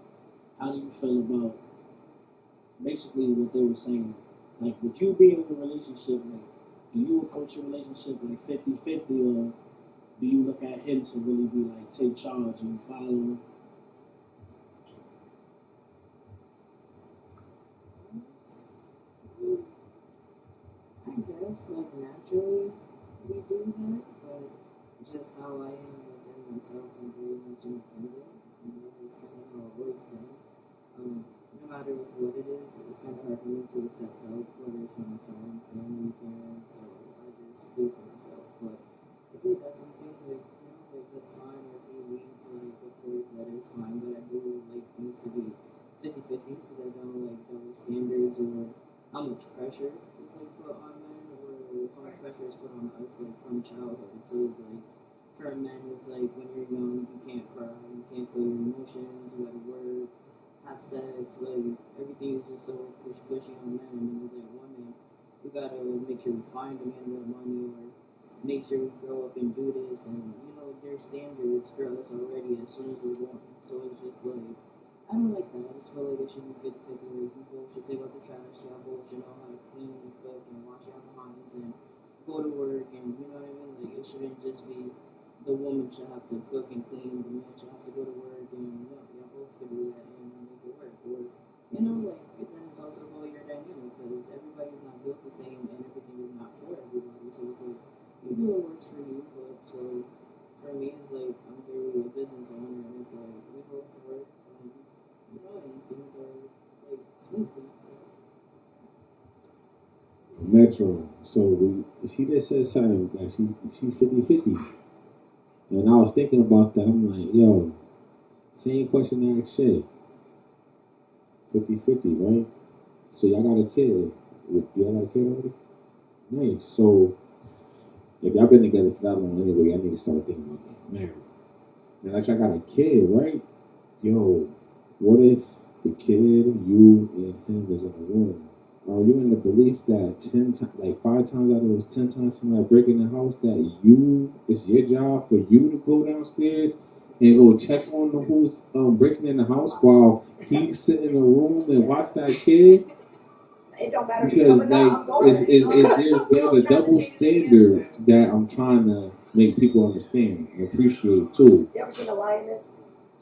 S3: how do you feel about basically what they were saying? Like, with you being in a relationship, like, do you approach your relationship like 50-50, or do you look at him to really be like, take charge and follow?
S9: I guess, like, naturally we do that, but just how I am within myself, I'm very much independent. You know, it's kind of how I've always been. No matter with what it is, it's kind of hard for me to accept help, whether it's from my friend, family, parents, or I just do for myself. But if he does something, like, you know, like, that's fine, or if he leads, like, of course, that is fine, but I do like things to be 50-50, because I don't like double standards or how much pressure is like put on men, or how much pressure is put on us, like, from childhood. So it's like, for men, it's like, when you're young, you can't cry, you can't feel your emotions, you gotta work, have sex, like, everything is just so pushy on men. And then it's like, women, we gotta make sure we find a man with money, or make sure we grow up and do this, and, you know, there's standards for us already as soon as we're born. So it's just like, I don't like that. I just feel like it should be 50-50. Like, you both should take out the trash, y'all both should know how to clean and cook and wash your behinds and go to work, and, you know what I mean? Like, it shouldn't just be the woman should have to cook and clean, the man should have to go to work, and, you know, y'all both could do that and make it work. Or, you know, like, but then it's also about your dynamic, because everybody's not built the same and everything is not for everybody. So it's like, you do what works for you, but so for me, it's like, I'm very a business owner, and it's like, we both work, and, you know, and things are like
S5: Metro. So she just said something that she 50-50. And I was thinking about that. I'm like, yo, same question I asked Shay. 50-50, right? So y'all got a kid. Y'all got a kid already? Nice. So if y'all been together for that long anyway, y'all need to start thinking about getting married. Now that y'all got a kid, right? Yo, what if the kid, you, and him is in a room? Are you in the belief that 10 times, like 5 times out of those 10 times somebody break in the house, that it's your job for you to go downstairs and go check on the who's breaking in the house while he's sitting in the room and watch that kid?
S7: It don't matter if
S5: Because
S7: you're coming up, I'm going.
S5: there's a double standard that I'm trying to make people understand and appreciate too.
S7: You ever seen a lioness?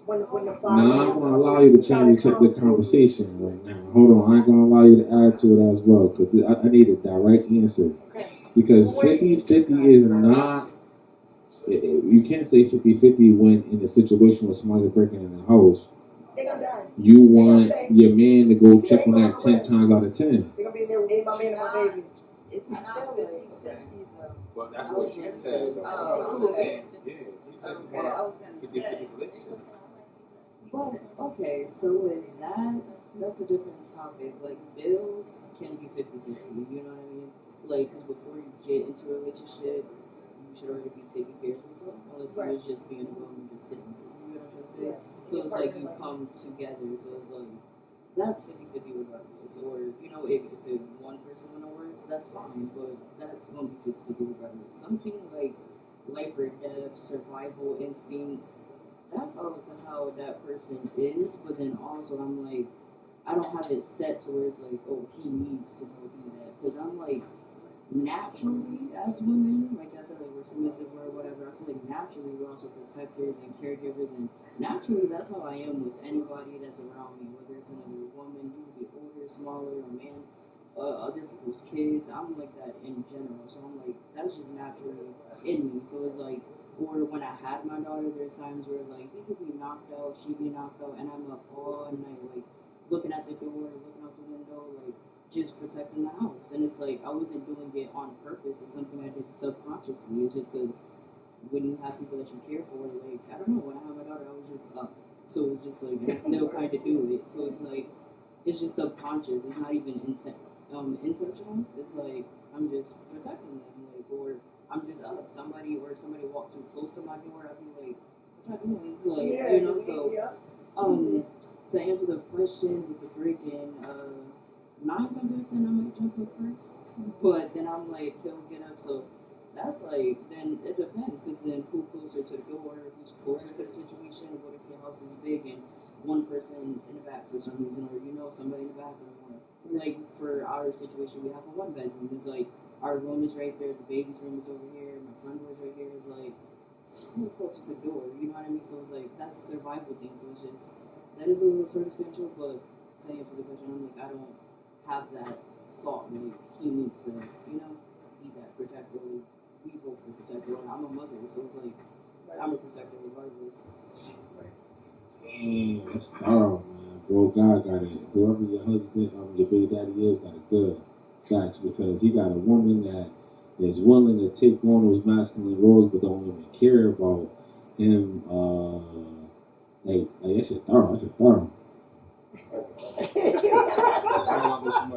S7: When the father.
S5: Now I'm gonna allow you to change the conversation right now. Hold on, I ain't gonna allow you to add to it as well because I need a direct answer. Because 50-50 is not. You can't say 50-50 when in a situation where somebody's breaking in the house.
S7: They gonna die.
S5: You want your man to go check on that 10 times out of 10.
S7: They're gonna be in there with me, my man, and my baby.
S8: It's not 50-50 though.
S1: Well, that's what she said.
S8: Okay.
S1: Yeah, she said she
S8: Okay, I was
S1: wanted
S8: gonna
S1: 50-50
S8: say.
S1: relationship.
S9: But okay, so with that's a different topic. Like bills can be 50-50, you know what I mean? Like, because before you get into a relationship, you should already be taking care of yourself, unless you was just being alone and just sitting there. You know what I'm trying to say? So it's like you come together. So it's like that's 50-50 regardless. Or you know, if one person want to work, that's fine, but that's gonna be 50-50 regardless. Something like life or death, survival instinct. That's all to how that person is, but then also I'm like, I don't have it set to where it's like, oh, he needs to go do that. Because I'm like, naturally, as women, like I said, like we're submissive or whatever, I feel like naturally we're also protectors and caregivers, and naturally that's how I am with anybody that's around me, whether it's another woman, you could be older, smaller, or man, other people's kids. I'm like that in general, so I'm like, that's just naturally in me. So it's like, or when I had my daughter, there's times where it's like, he could be knocked out, she'd be knocked out, and I'm up all night, like, looking at the door, looking out the window, like, just protecting the house. And it's like, I wasn't doing it on purpose. It's something I did subconsciously. It's just because when you have people that you care for, like, I don't know, when I had my daughter, I was just up. So it's just like, and I still kind of do it. So it's like, it's just subconscious. It's not even intentional. It's like, I'm just protecting them, like, or I'm just up. Somebody walked too close to my door, I'd be like, what y'all doing? Like, you know, so, to answer the question with the break-in, 9 times out of 10 I might jump up first, but then I'm like, he'll get up, so that's like, then it depends, because then who's closer to the door, who's closer to the situation, what if your house is big and one person in the back for some reason, or you know somebody in the back, or like for our situation, we have a 1-bedroom, it's like, our room is right there, the baby's room is over here, my front door is right here, it's like, who's closer to the door, you know what I mean, so it's like, that's a survival thing, so it's just, that is a little circumstantial, but to answer the question, I'm like, I don't have that thought, like, he needs to, you know, be that protector, we both are protector, I'm a mother, so it's like, I'm a protector regardless, so.
S5: Damn, that's thorough, man. Bro, God got it. Whoever your husband, your baby daddy is, got it good. Facts, because he got a woman that is willing to take on those masculine roles, but don't even care about him. Like that shit thorough. That shit thorough.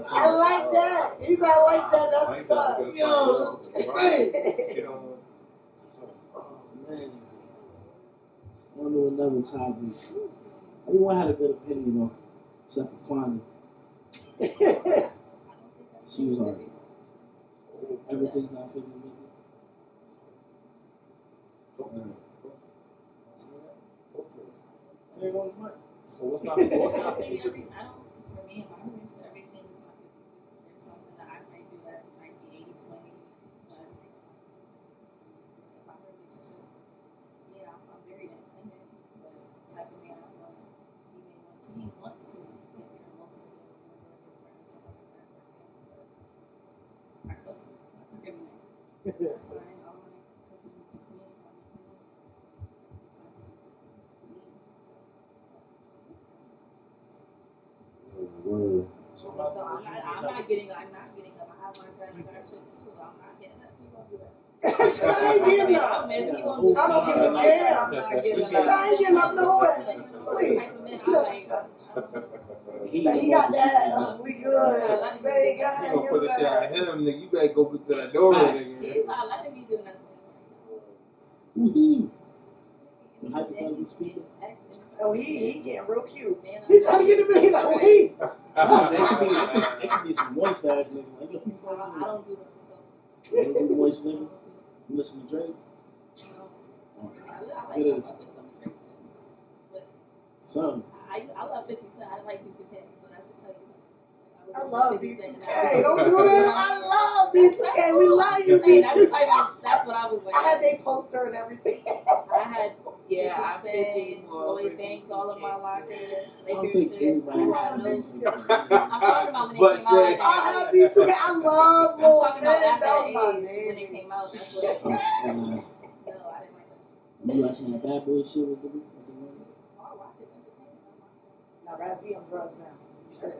S7: I like that. He's I like that. That's stuff.
S1: Yo,
S3: Oh man. On to another topic. Everyone had a good opinion on, except for Kwani. She was hard. Everything's not 50-50.
S1: Say it on the mic. So what's not 50-50?
S6: I don't, for me, in my relationship, everything is not 50-50. There's something that I might do that might be 80-20, but if I'm in a relationship, yeah, I'm very independent, but the type of man I want, he wants to take care of most of the stuff like that, but I took everything. That's fine. I want to take him to clean, I want to clean.
S5: Word.
S6: So I'm not getting up. I have my friend. I
S7: Said I ain't getting none.
S6: Maybe he
S7: I
S6: won't do
S7: don't give a
S6: it.
S7: damn.
S8: I'm not
S7: She
S8: giving
S7: said I ain't getting up no way. Please.
S6: Type of men I like.
S3: He
S7: So he got that. We good.
S6: Yeah.
S7: Baby, go
S1: You
S7: ahead.
S1: gonna put
S7: You
S1: the shit out
S7: better.
S1: of him, nigga. You better go get to that door,
S3: Facts.
S1: nigga.
S6: He's not letting me do nothing.
S3: Woohoo. The hypothetical speaker.
S7: Oh, he getting real cute. He trying to get him in. He's like, oh, he.
S3: It could be some moist ass nigga. Like, yo, you
S6: I don't do
S3: you do moist nigga? You listen to Drake? Oh,
S6: that.
S3: it is. Son.
S6: I love 50 Cent. I like B2K, so that should tell you.
S7: I love B2K. Don't do that. I love B2K. We love you,
S6: Hey,
S7: B2K.
S6: that's what I was like.
S7: I had their poster and everything.
S6: I had
S8: Yeah, I'm 50 more
S6: Lloyd
S8: over
S6: Banks all of my
S8: B2K.
S6: locker.
S3: I don't think anybody
S6: I'm
S3: listens to
S6: talking about when
S1: But
S6: they came out.
S7: I have B2K. I love
S6: I'm
S7: Lil
S6: talking about
S7: Fizz.
S6: at
S7: That
S6: that
S7: was my
S6: age when they
S7: name.
S6: came out. That's what.
S3: Oh, God.
S6: No, I didn't like them.
S3: You watching that bad boy shit with the
S6: Oh, I watched it.
S7: Now, Raz be on drugs now. Sure.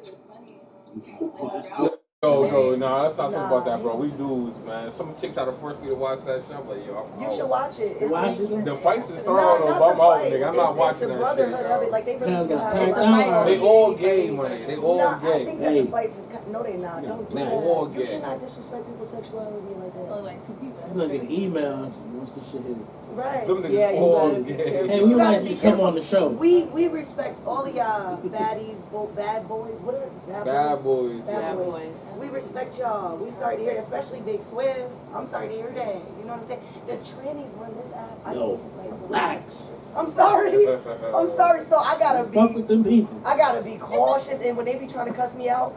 S1: No, let's not talk about that, bro. We dudes, man. Some chick tried to force me to watch that shit. I'm like, yo,
S7: You should watch it. It's
S3: Watch it?
S1: The fights is
S7: Not
S1: throwing on
S7: the
S1: my mouth,
S7: fights.
S1: nigga. I'm not
S7: It's
S1: watching
S7: the
S1: that
S7: brotherhood
S1: shit,
S7: of it.
S1: yo.
S7: Like, they really
S3: Cuz
S7: do
S3: got
S7: have
S3: packed
S7: a
S3: down.
S7: fight.
S1: They all gay, money. They all
S7: Nah, I
S1: gay.
S7: think that
S3: Hey.
S7: the fights is no, they not.
S3: Yeah,
S7: Don't do
S3: nice.
S7: that.
S1: All
S7: You
S1: gay.
S7: cannot disrespect people's sexuality like
S6: Oh,
S7: that.
S6: like two people.
S3: You look at the emails once the shit hit it.
S7: Right.
S1: Them niggas
S8: Yeah, you
S1: all
S8: gotta be
S1: gay.
S8: careful.
S3: Hey, we
S7: You gotta
S3: like
S7: be
S3: you come
S7: careful.
S3: on the show.
S7: We respect all of y'all baddies, bad boys. What are
S1: Bad boys.
S7: Bad
S8: Bad
S7: boys.
S8: boys.
S7: We respect y'all. We sorry to hear that, especially Big Swift. I'm sorry to hear that. You know what I'm saying? The trannies run this app. I
S3: Yo,
S7: can't, like,
S3: relax.
S7: I'm sorry. I'm sorry. So I gotta
S3: Fuck
S7: be.
S3: with them people.
S7: I gotta be cautious, and when they be trying to cuss me out,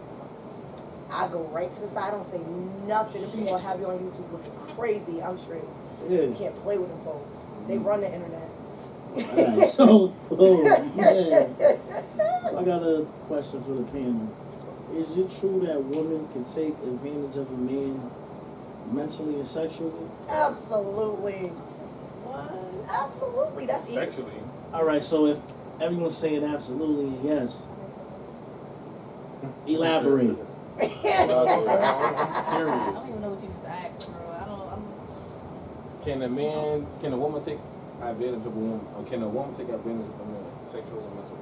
S7: I go right to the side. I don't say nothing. If people have you on YouTube looking crazy, I'm straight.
S3: Yeah.
S7: You can't play with them folks. They run the internet.
S3: Alright, so, oh, man. So I got a question for the panel. Is it true that women can take advantage of a man mentally and sexually?
S7: Absolutely. What? Absolutely. That's easy.
S1: Sexually.
S3: Alright, so if everyone's saying absolutely and yes, elaborate.
S6: I
S1: Curious.
S6: don't even know what you just asked, bro.
S1: Can a woman take advantage of a woman? Or can a woman take advantage of a man sexually and mentally?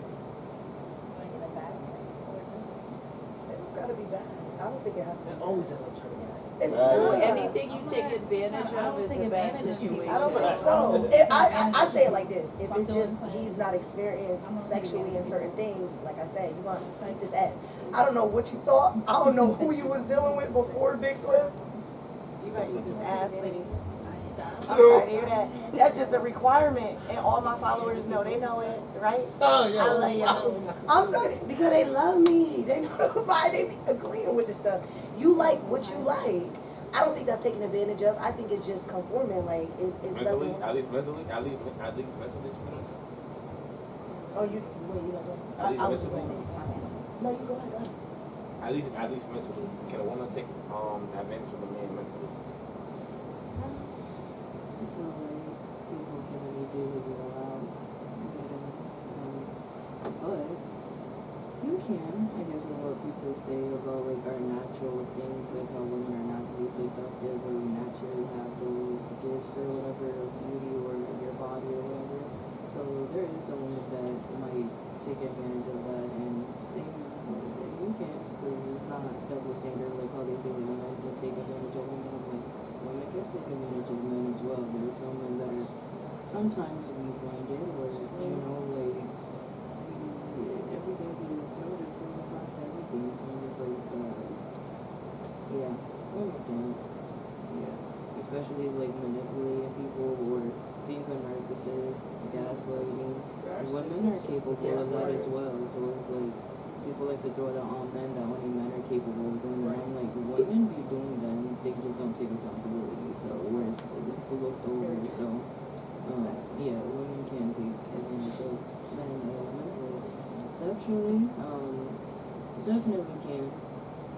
S7: It don't gotta be bad. I don't think it has to be.
S8: Always end up turning bad.
S7: It's
S1: Bad.
S7: not.
S8: Anything you take advantage of is a bad situation.
S7: I don't think so. I say it like this. If it's just he's not experienced sexually in certain things, like I said, you want to eat this ass. I don't know what you thought. I don't know who you was dealing with before Big Swift. You gotta eat this ass, lady. I'm sorry to hear that. That's just a requirement, and all my followers know. They know it, right?
S3: Oh, yeah.
S7: I love y'all. I'm sorry because they love me. They know why they be agreeing with this stuff. You like what you like. I don't think that's taken advantage of. I think it's just conforming. Like it's
S1: Mentally?
S7: nothing.
S1: At least mentally? At least mentally speaking?
S7: Oh, you don't go.
S1: At least
S7: I was
S1: mentally?
S7: going. No, you go ahead. Go ahead.
S1: At least mentally. Can a woman take advantage of a man mentally?
S9: I feel like people can really do what you allow. But you can, I guess, with what people say about like our natural things, like how women are naturally seductive or we naturally have those gifts or whatever, of beauty or your body or whatever. So there is someone that might take advantage of that and say you can, because it's not double standard like how they say that men can take advantage of women. I'm like, women can take advantage of men as well. There's some men that are sometimes weak-minded or, you know, like, everything is, you know, there's pros and cons to everything. So I'm just like, yeah, women can, yeah. Especially, like, manipulating people or being a narcissist, gaslighting. Women are capable of that as well. So it's like, people like to throw that on men that only men are capable of doing that. I'm like, women be doing that and they just don't take accountability. So where it's looked over. So yeah, women can take advantage of men mentally. Sexually, definitely can.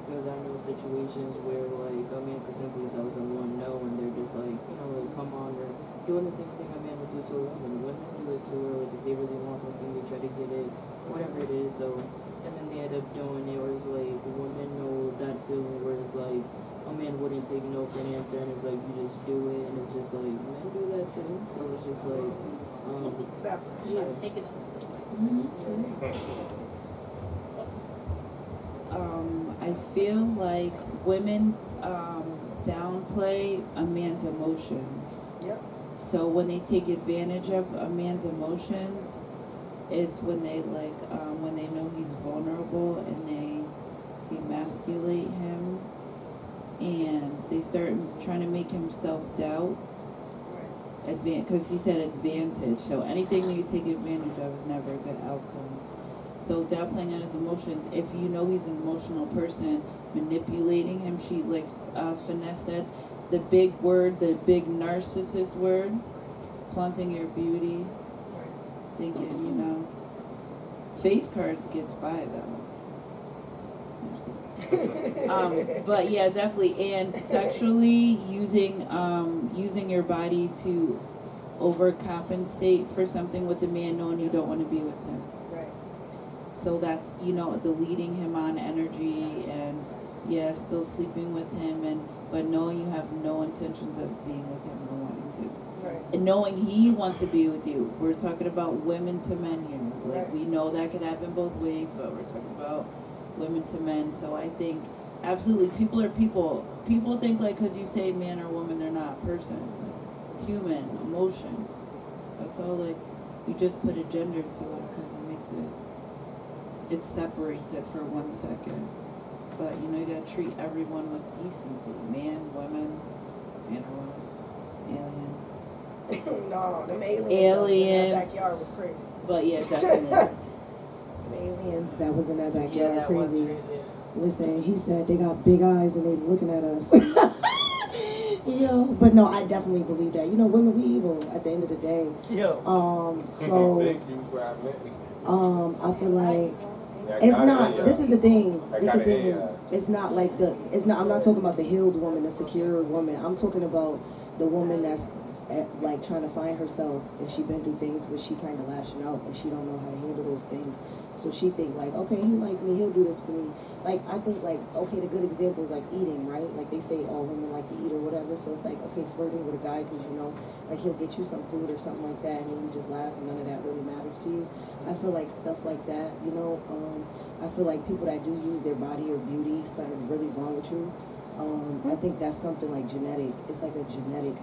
S9: Because I know situations where like a man could simply tell someone no and they're just like, you know, like come on, or doing the same thing a man would do to a woman. Women do it to her, like if they really want something, they try to get it, whatever it is. So and then they end up doing it, or it's like women know that feeling where it's like, a man wouldn't take no for an answer, and it's like you just do it, and it's just like men do that too. So it's just like, yeah.
S6: Taking them.
S4: I feel like women downplay a man's emotions.
S7: Yep.
S4: So when they take advantage of a man's emotions, it's when they when they know he's vulnerable and they demasculate him and they start trying to make him self-doubt. Because he said advantage. So anything that you take advantage of is never a good outcome. So downplaying on his emotions, if you know he's an emotional person, manipulating him, Finesse said, the big word, the big narcissist word, flaunting your beauty, thinking, face cards gets by though. But yeah, definitely, and sexually using your body to overcompensate for something with a man, knowing you don't want to be with him.
S7: Right.
S4: So that's the leading him on energy, and still sleeping with him, but knowing you have no intentions of being with him or wanting to.
S7: Right.
S4: And knowing he wants to be with you. We're talking about women to men here.
S7: Right.
S4: We know that could happen both ways, but we're talking about women to men. So I think absolutely people are people. People think because you say man or woman, they're not a person. Human emotions. That's all. You just put a gender to it because it separates it for 1 second. But you gotta treat everyone with decency. Man, women, man or woman, aliens.
S7: No, them aliens in
S4: Aliens.
S7: that backyard was crazy.
S4: But yeah, definitely.
S2: The aliens that was in that backyard
S8: that
S2: crazy.
S8: was crazy.
S2: Listen, he said they got big eyes and they looking at us. Yo, but no, I definitely believe that. Women, we evil at the end of the day.
S7: Yo.
S2: So
S1: Thank you for admitting.
S2: I feel like
S1: Yeah,
S2: it's
S1: got
S2: not.
S1: it,
S2: This is the thing.
S1: I
S2: This is
S1: got
S2: the
S1: it,
S2: thing. It's not like it's not. I'm not talking about the healed woman, the secure woman. I'm talking about the woman that's trying to find herself, and she been through things, but she kind of lashing out, and she don't know how to handle those things. So she think okay, he like me, he'll do this for me. I think okay, the good example is eating, right? They say all women like to eat or whatever. So it's okay, flirting with a guy because he'll get you some food or something like that, and then you just laugh, and none of that really matters to you. I feel like stuff like that, I feel like people that do use their body or beauty, something really wrong with you. I think that's something genetic. It's a genetic,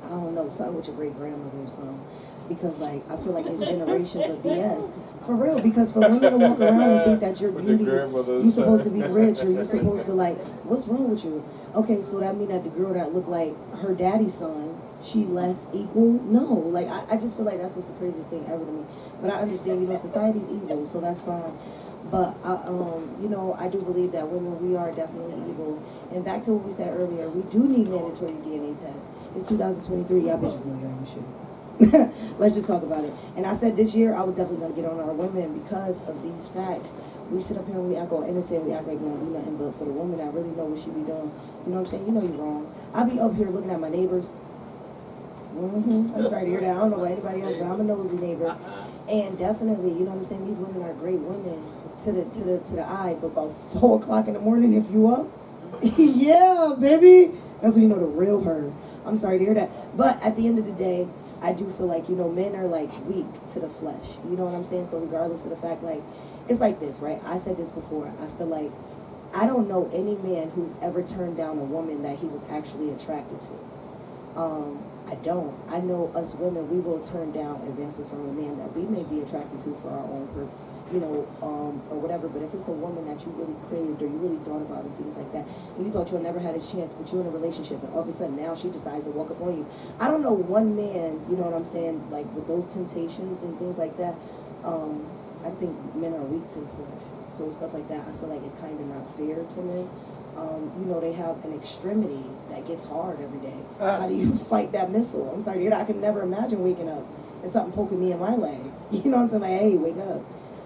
S2: I don't know, something with your great grandmother or something. Because I feel like it's generations of BS. For real, because for women to walk around and think that you're beauty, you're supposed to be rich, or you're supposed to what's wrong with you? Okay, so that mean that the girl that looked like her daddy's son, she less equal? No, I just feel like that's just the craziest thing ever to me. But I understand, society's evil, so that's fine. But I do believe that women, we are definitely evil. And back to what we said earlier, we do need mandatory DNA tests. It's 2023, y'all bitches know you ain't shit. Let's just talk about it. And I said this year I was definitely gonna get on our women because of these facts. We sit up here and we act all innocent, we act like we don't do nothing, but for the woman that really know what she be doing, you know what I'm saying? You're wrong. I be up here looking at my neighbors. I'm sorry to hear that. I don't know about anybody else, but I'm a nosy neighbor. And definitely, you know what I'm saying, these women are great women to the eye, but about 4 o'clock in the morning if you up, yeah, baby. That's when you know the real her. I'm sorry to hear that. But at the end of the day, I do feel like, men are weak to the flesh. You know what I'm saying? So regardless of the fact, it's like this, right? I said this before. I feel like I don't know any man who's ever turned down a woman that he was actually attracted to. I don't. I know us women, we will turn down advances from a man that we may be attracted to for our own purpose, or whatever. But if it's a woman that you really craved or you really thought about and things like that, and you thought you'll never had a chance, but you're in a relationship, and all of a sudden now she decides to walk up on you. I don't know one man, you know what I'm saying, with those temptations and things like that. I think men are weak to the flesh. So stuff like that, I feel like it's kind of not fair to men. They have an extremity that gets hard every day. How do you fight that missile? I'm sorry, I could never imagine waking up and something poking me in my leg. You know what I'm saying? Hey, wake up.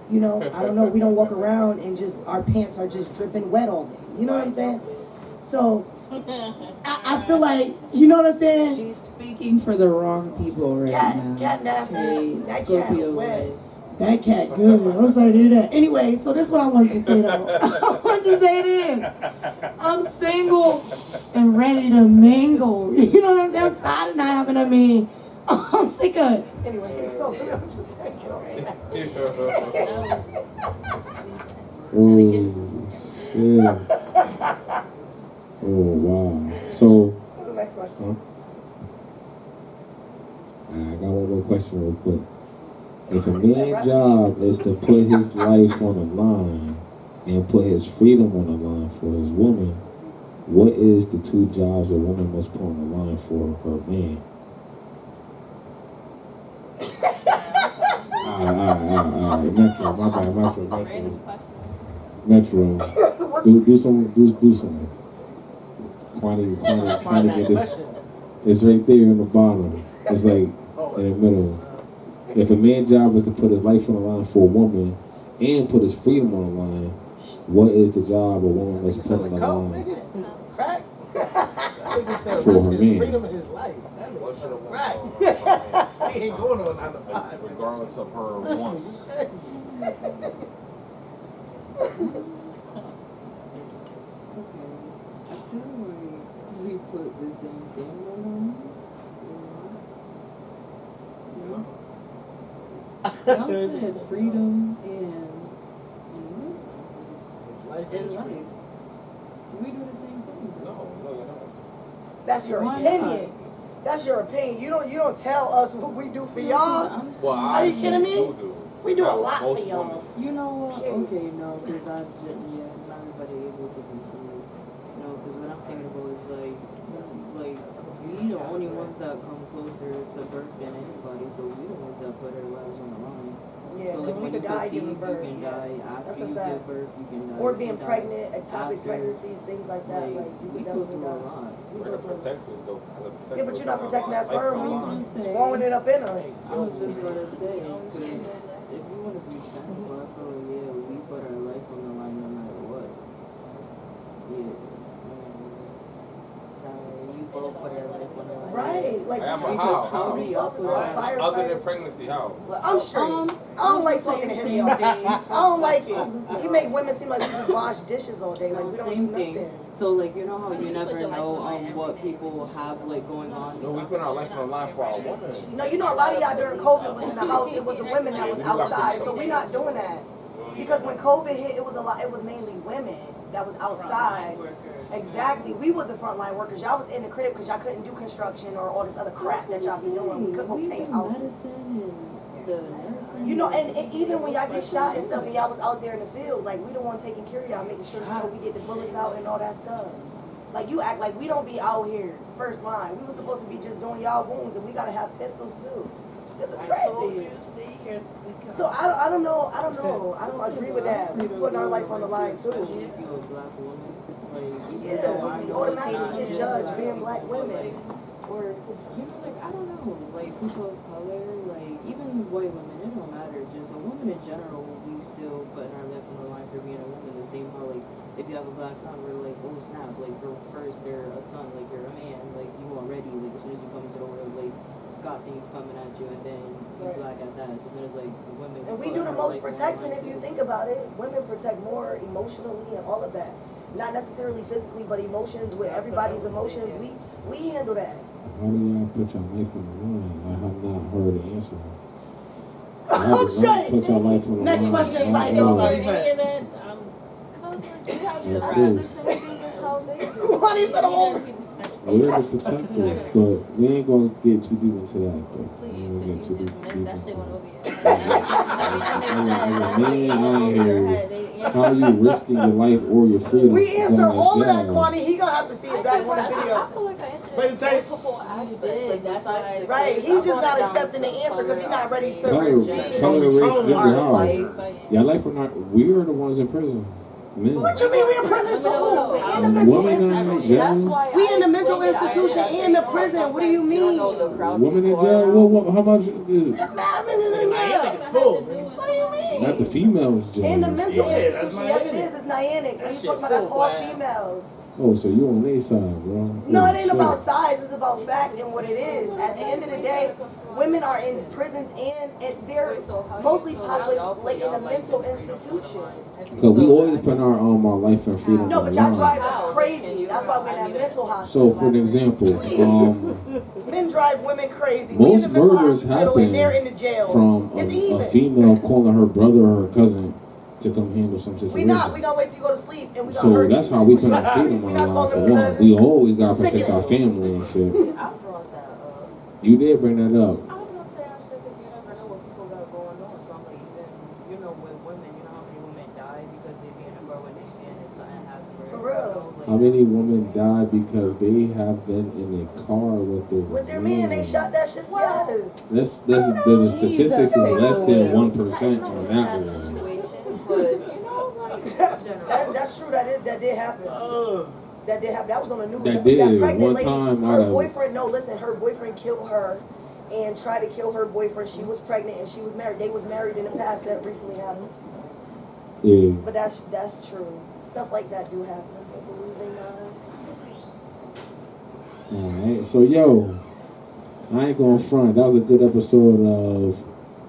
S2: I don't know. We don't walk around and our pants are just dripping wet all day. You know what I'm saying? So I feel like, you know what I'm saying?
S4: She's speaking for the wrong people right now.
S7: Cat nasty.
S4: Okay,
S7: That
S4: Scorpio
S7: cat wet.
S4: life.
S2: That cat good. I'm sorry to hear that. Anyway, so this is what I wanted to say though. I wanted to say this. I'm single and ready to mingle. You know what I'm saying? I'm tired of not having a man. I'm sick of it. Anyway, I'm just thinking,
S5: Oh, yeah. Oh, wow. So,
S2: what's the next question?
S5: huh? I got one more question real quick. If a man's job is to put his life on the line and put his freedom on the line for his woman, what is the two jobs a woman must put on the line for her man? Alright. Metro, my bad, Metro. Do something. Quantity get this. It's right there in the bottom. It's like in the middle. If a man's job is to put his life on the line for a woman and put his freedom on the line, what is the job a woman must put on the line for her man?
S3: Freedom of his life. Right. He ain't going on 9 to 5.
S1: Regardless of her wants.
S9: I feel like we put the same thing on them. Y'all said freedom and what? In life. We do the same thing.
S1: No.
S7: That's your
S9: Why
S7: opinion. That's your opinion. You don't tell us what we do for y'all. Are you kidding me? We do a lot for y'all.
S9: You know what? Okay, no, because it's not everybody able to conceive. No, because what I'm thinking about is like we the only ones that come closer to birth than anybody, so we the ones that put our lives on the line.
S7: Yeah,
S9: so
S7: because
S9: like
S7: we
S9: when
S7: could
S9: you
S7: die
S9: conceive,
S7: giving birth.
S9: you can die after you give birth, you can die.
S7: Or
S9: you
S7: being
S9: can
S7: pregnant,
S9: die
S7: ectopic
S9: after.
S7: pregnancies, things like that. Like you
S9: we
S7: could
S9: go
S7: definitely
S9: through a
S7: die.
S9: lot.
S1: We're the protectors, though.
S7: Yeah, but you're not protecting that sperm.
S9: I was gonna say,
S7: Throwing it up in us.
S9: I was just gonna say, because if you want to be technical, I feel like, yeah, we put our life on the line no matter what. Yeah. Sorry, you both put your life on the line.
S7: Right. Like,
S9: because how do y'all put our
S1: Other than pregnancy, how?
S7: I'm straight. I don't like talking to him, y'all. I don't like it. He make women seem like we just wash dishes all day. Like we don't
S9: same
S7: do
S9: thing.
S7: nothing.
S9: So like you know how you never know what people have like going on.
S1: No, we put our life on the line for our women.
S7: No, you know a lot of y'all during COVID was in the house. It was the women that was outside. So we're not doing that. Because when COVID hit, it was mainly women that was outside. Exactly. We was the frontline workers. Y'all was in the crib because y'all couldn't do construction or all this other crap that y'all be doing. We couldn't go paint houses. You know, and even when y'all get shot and stuff and y'all was out there in the field, like we the one taking care of y'all, making sure we get the bullets out and all that stuff. Like you act like we don't be out here first line. We was supposed to be just doing y'all wounds and we gotta have pistols too. This is crazy. So I don't know. I don't agree with that. We putting our life on the line too.
S9: Especially if you're a black woman.
S7: Yeah, we automatically get judged being black women.
S9: Or, like, I don't know, like, people of color, like, even white women, it don't matter. Just a woman in general, we still putting our life on the line for being a woman. The same how, like, if you have a black son, we're like, oh, snap, like, first, they're a son, like, you're a man, like, you already, like, as soon as you come into the world, like, got things coming at you, and then you black at that. So then it's like, women.
S7: And we do the most protecting if you think about it. Women protect more emotionally and all of that. Not necessarily physically, but emotions, with everybody's emotions. We handle that.
S5: How do y'all put your life on the line? I have not heard the answer.
S7: Oh, shit.
S5: Put your life on the
S7: Next
S5: line.
S7: question, Psycho. What is it all?
S5: We're the protectors, but we ain't gonna get too deep into that, though. We ain't gonna get too deep into that. How you risking your life or your freedom?
S7: We answer all of that, Kwani. He gonna have to see it back on the video.
S8: I feel like I answered multiple aspects. Like besides
S7: Right, he just not accepting the answer because he's not ready to
S5: Color,
S7: receive.
S5: race, gender, how? Your life are not. We are the ones in prison. Men.
S7: What you mean we in prison too? We in the mental institution. We in the mental institution and the prison. What do you mean?
S5: Women in jail? What, how much is it?
S7: There's mad men in there.
S3: It's full.
S7: What do you mean?
S5: Not the females jail.
S7: In the mental institution, yes it is. It's Niantic. When you talking about that's all females.
S5: Oh, so you on their side, bro?
S7: No,
S5: Oh,
S7: it ain't
S5: shit.
S7: about size. It's about fact and what it is. At the end of the day, women are in prisons and they're mostly populating a mental institution.
S5: Cause we always put our life and freedom
S7: No,
S5: on
S7: but
S5: the
S7: y'all
S5: line.
S7: drive us crazy. That's why we're in that mental
S5: So,
S7: hospital.
S5: for an example,
S7: Men drive women crazy. We in
S5: most
S7: the mental
S5: murders
S7: hospital and they're in the
S5: happen
S7: jail.
S5: from
S7: It's
S5: a
S7: even.
S5: female calling her brother or her cousin to come handle some situation.
S7: We not. We gonna wait till you go to sleep and we gonna
S5: So
S7: hurt
S5: that's
S7: you.
S5: how we put our freedom
S7: We
S5: on
S7: not
S5: the line
S7: calling
S5: for
S7: them
S5: one.
S7: cousins.
S5: We always gotta
S7: Sick
S5: protect
S7: of
S5: our
S7: it.
S5: family and shit.
S8: I brought that up.
S5: You did bring that up.
S8: I was gonna say, I said, because you never know what people got going on. So I'm like, even, you know, with women, you know how many women die because they be in a car with their man and something happened.
S7: For real.
S5: How many women die because they have been in a car with their
S7: man? They shot that shit. Yes.
S5: The statistics is less than 1% on that one.
S8: Situation, but you know, like,
S7: That's true. That did happen. That did happen. That was on the news.
S5: That did.
S7: pregnant
S5: One
S7: lady,
S5: time
S7: her
S5: out of-
S7: boyfriend. No, listen. Her boyfriend killed her and tried to kill her boyfriend. She was pregnant and she was married. They was married in the past. That recently happened.
S5: Yeah.
S7: But that's true. Stuff like that do happen.
S5: Alright, so yo, I ain't gonna front. That was a good episode of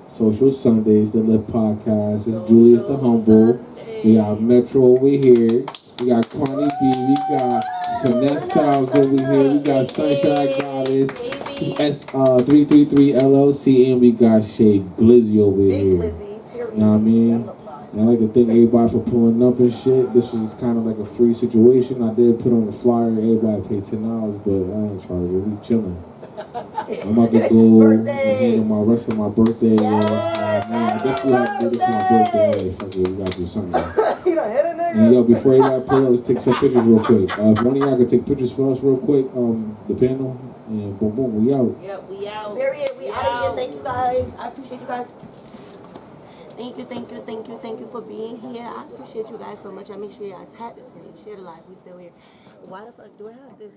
S5: Social Sundayz, the Lit Podcast. It's Julius the Humble. We got Metro over here. We got Kwani B. We got Finessed over here. We got Sunshine Goddess. S333 L.L.C. And we got Shay Glizzy over here. You know what I mean? And I'd like to thank everybody for pulling up and shit. This was kind of like a free situation. I did put on the flyer. Everybody paid $10, but I ain't charging. We chilling. I'm about to go and handle my rest of my birthday. Man, I definitely have to do this for my birthday. Hey, fuck it, we gotta do something.
S7: You done hit a nigga?
S5: And yo, before everybody pull up, let's take some pictures real quick. If one of y'all could take pictures for us real quick, the panel, and boom, boom, we out.
S7: Yep, we out. Period. We out of here. Thank you guys. I appreciate you guys. Thank you for being here. I appreciate you guys so much. I make sure y'all tap the screen, share the live. We still here. Why the fuck do I have this?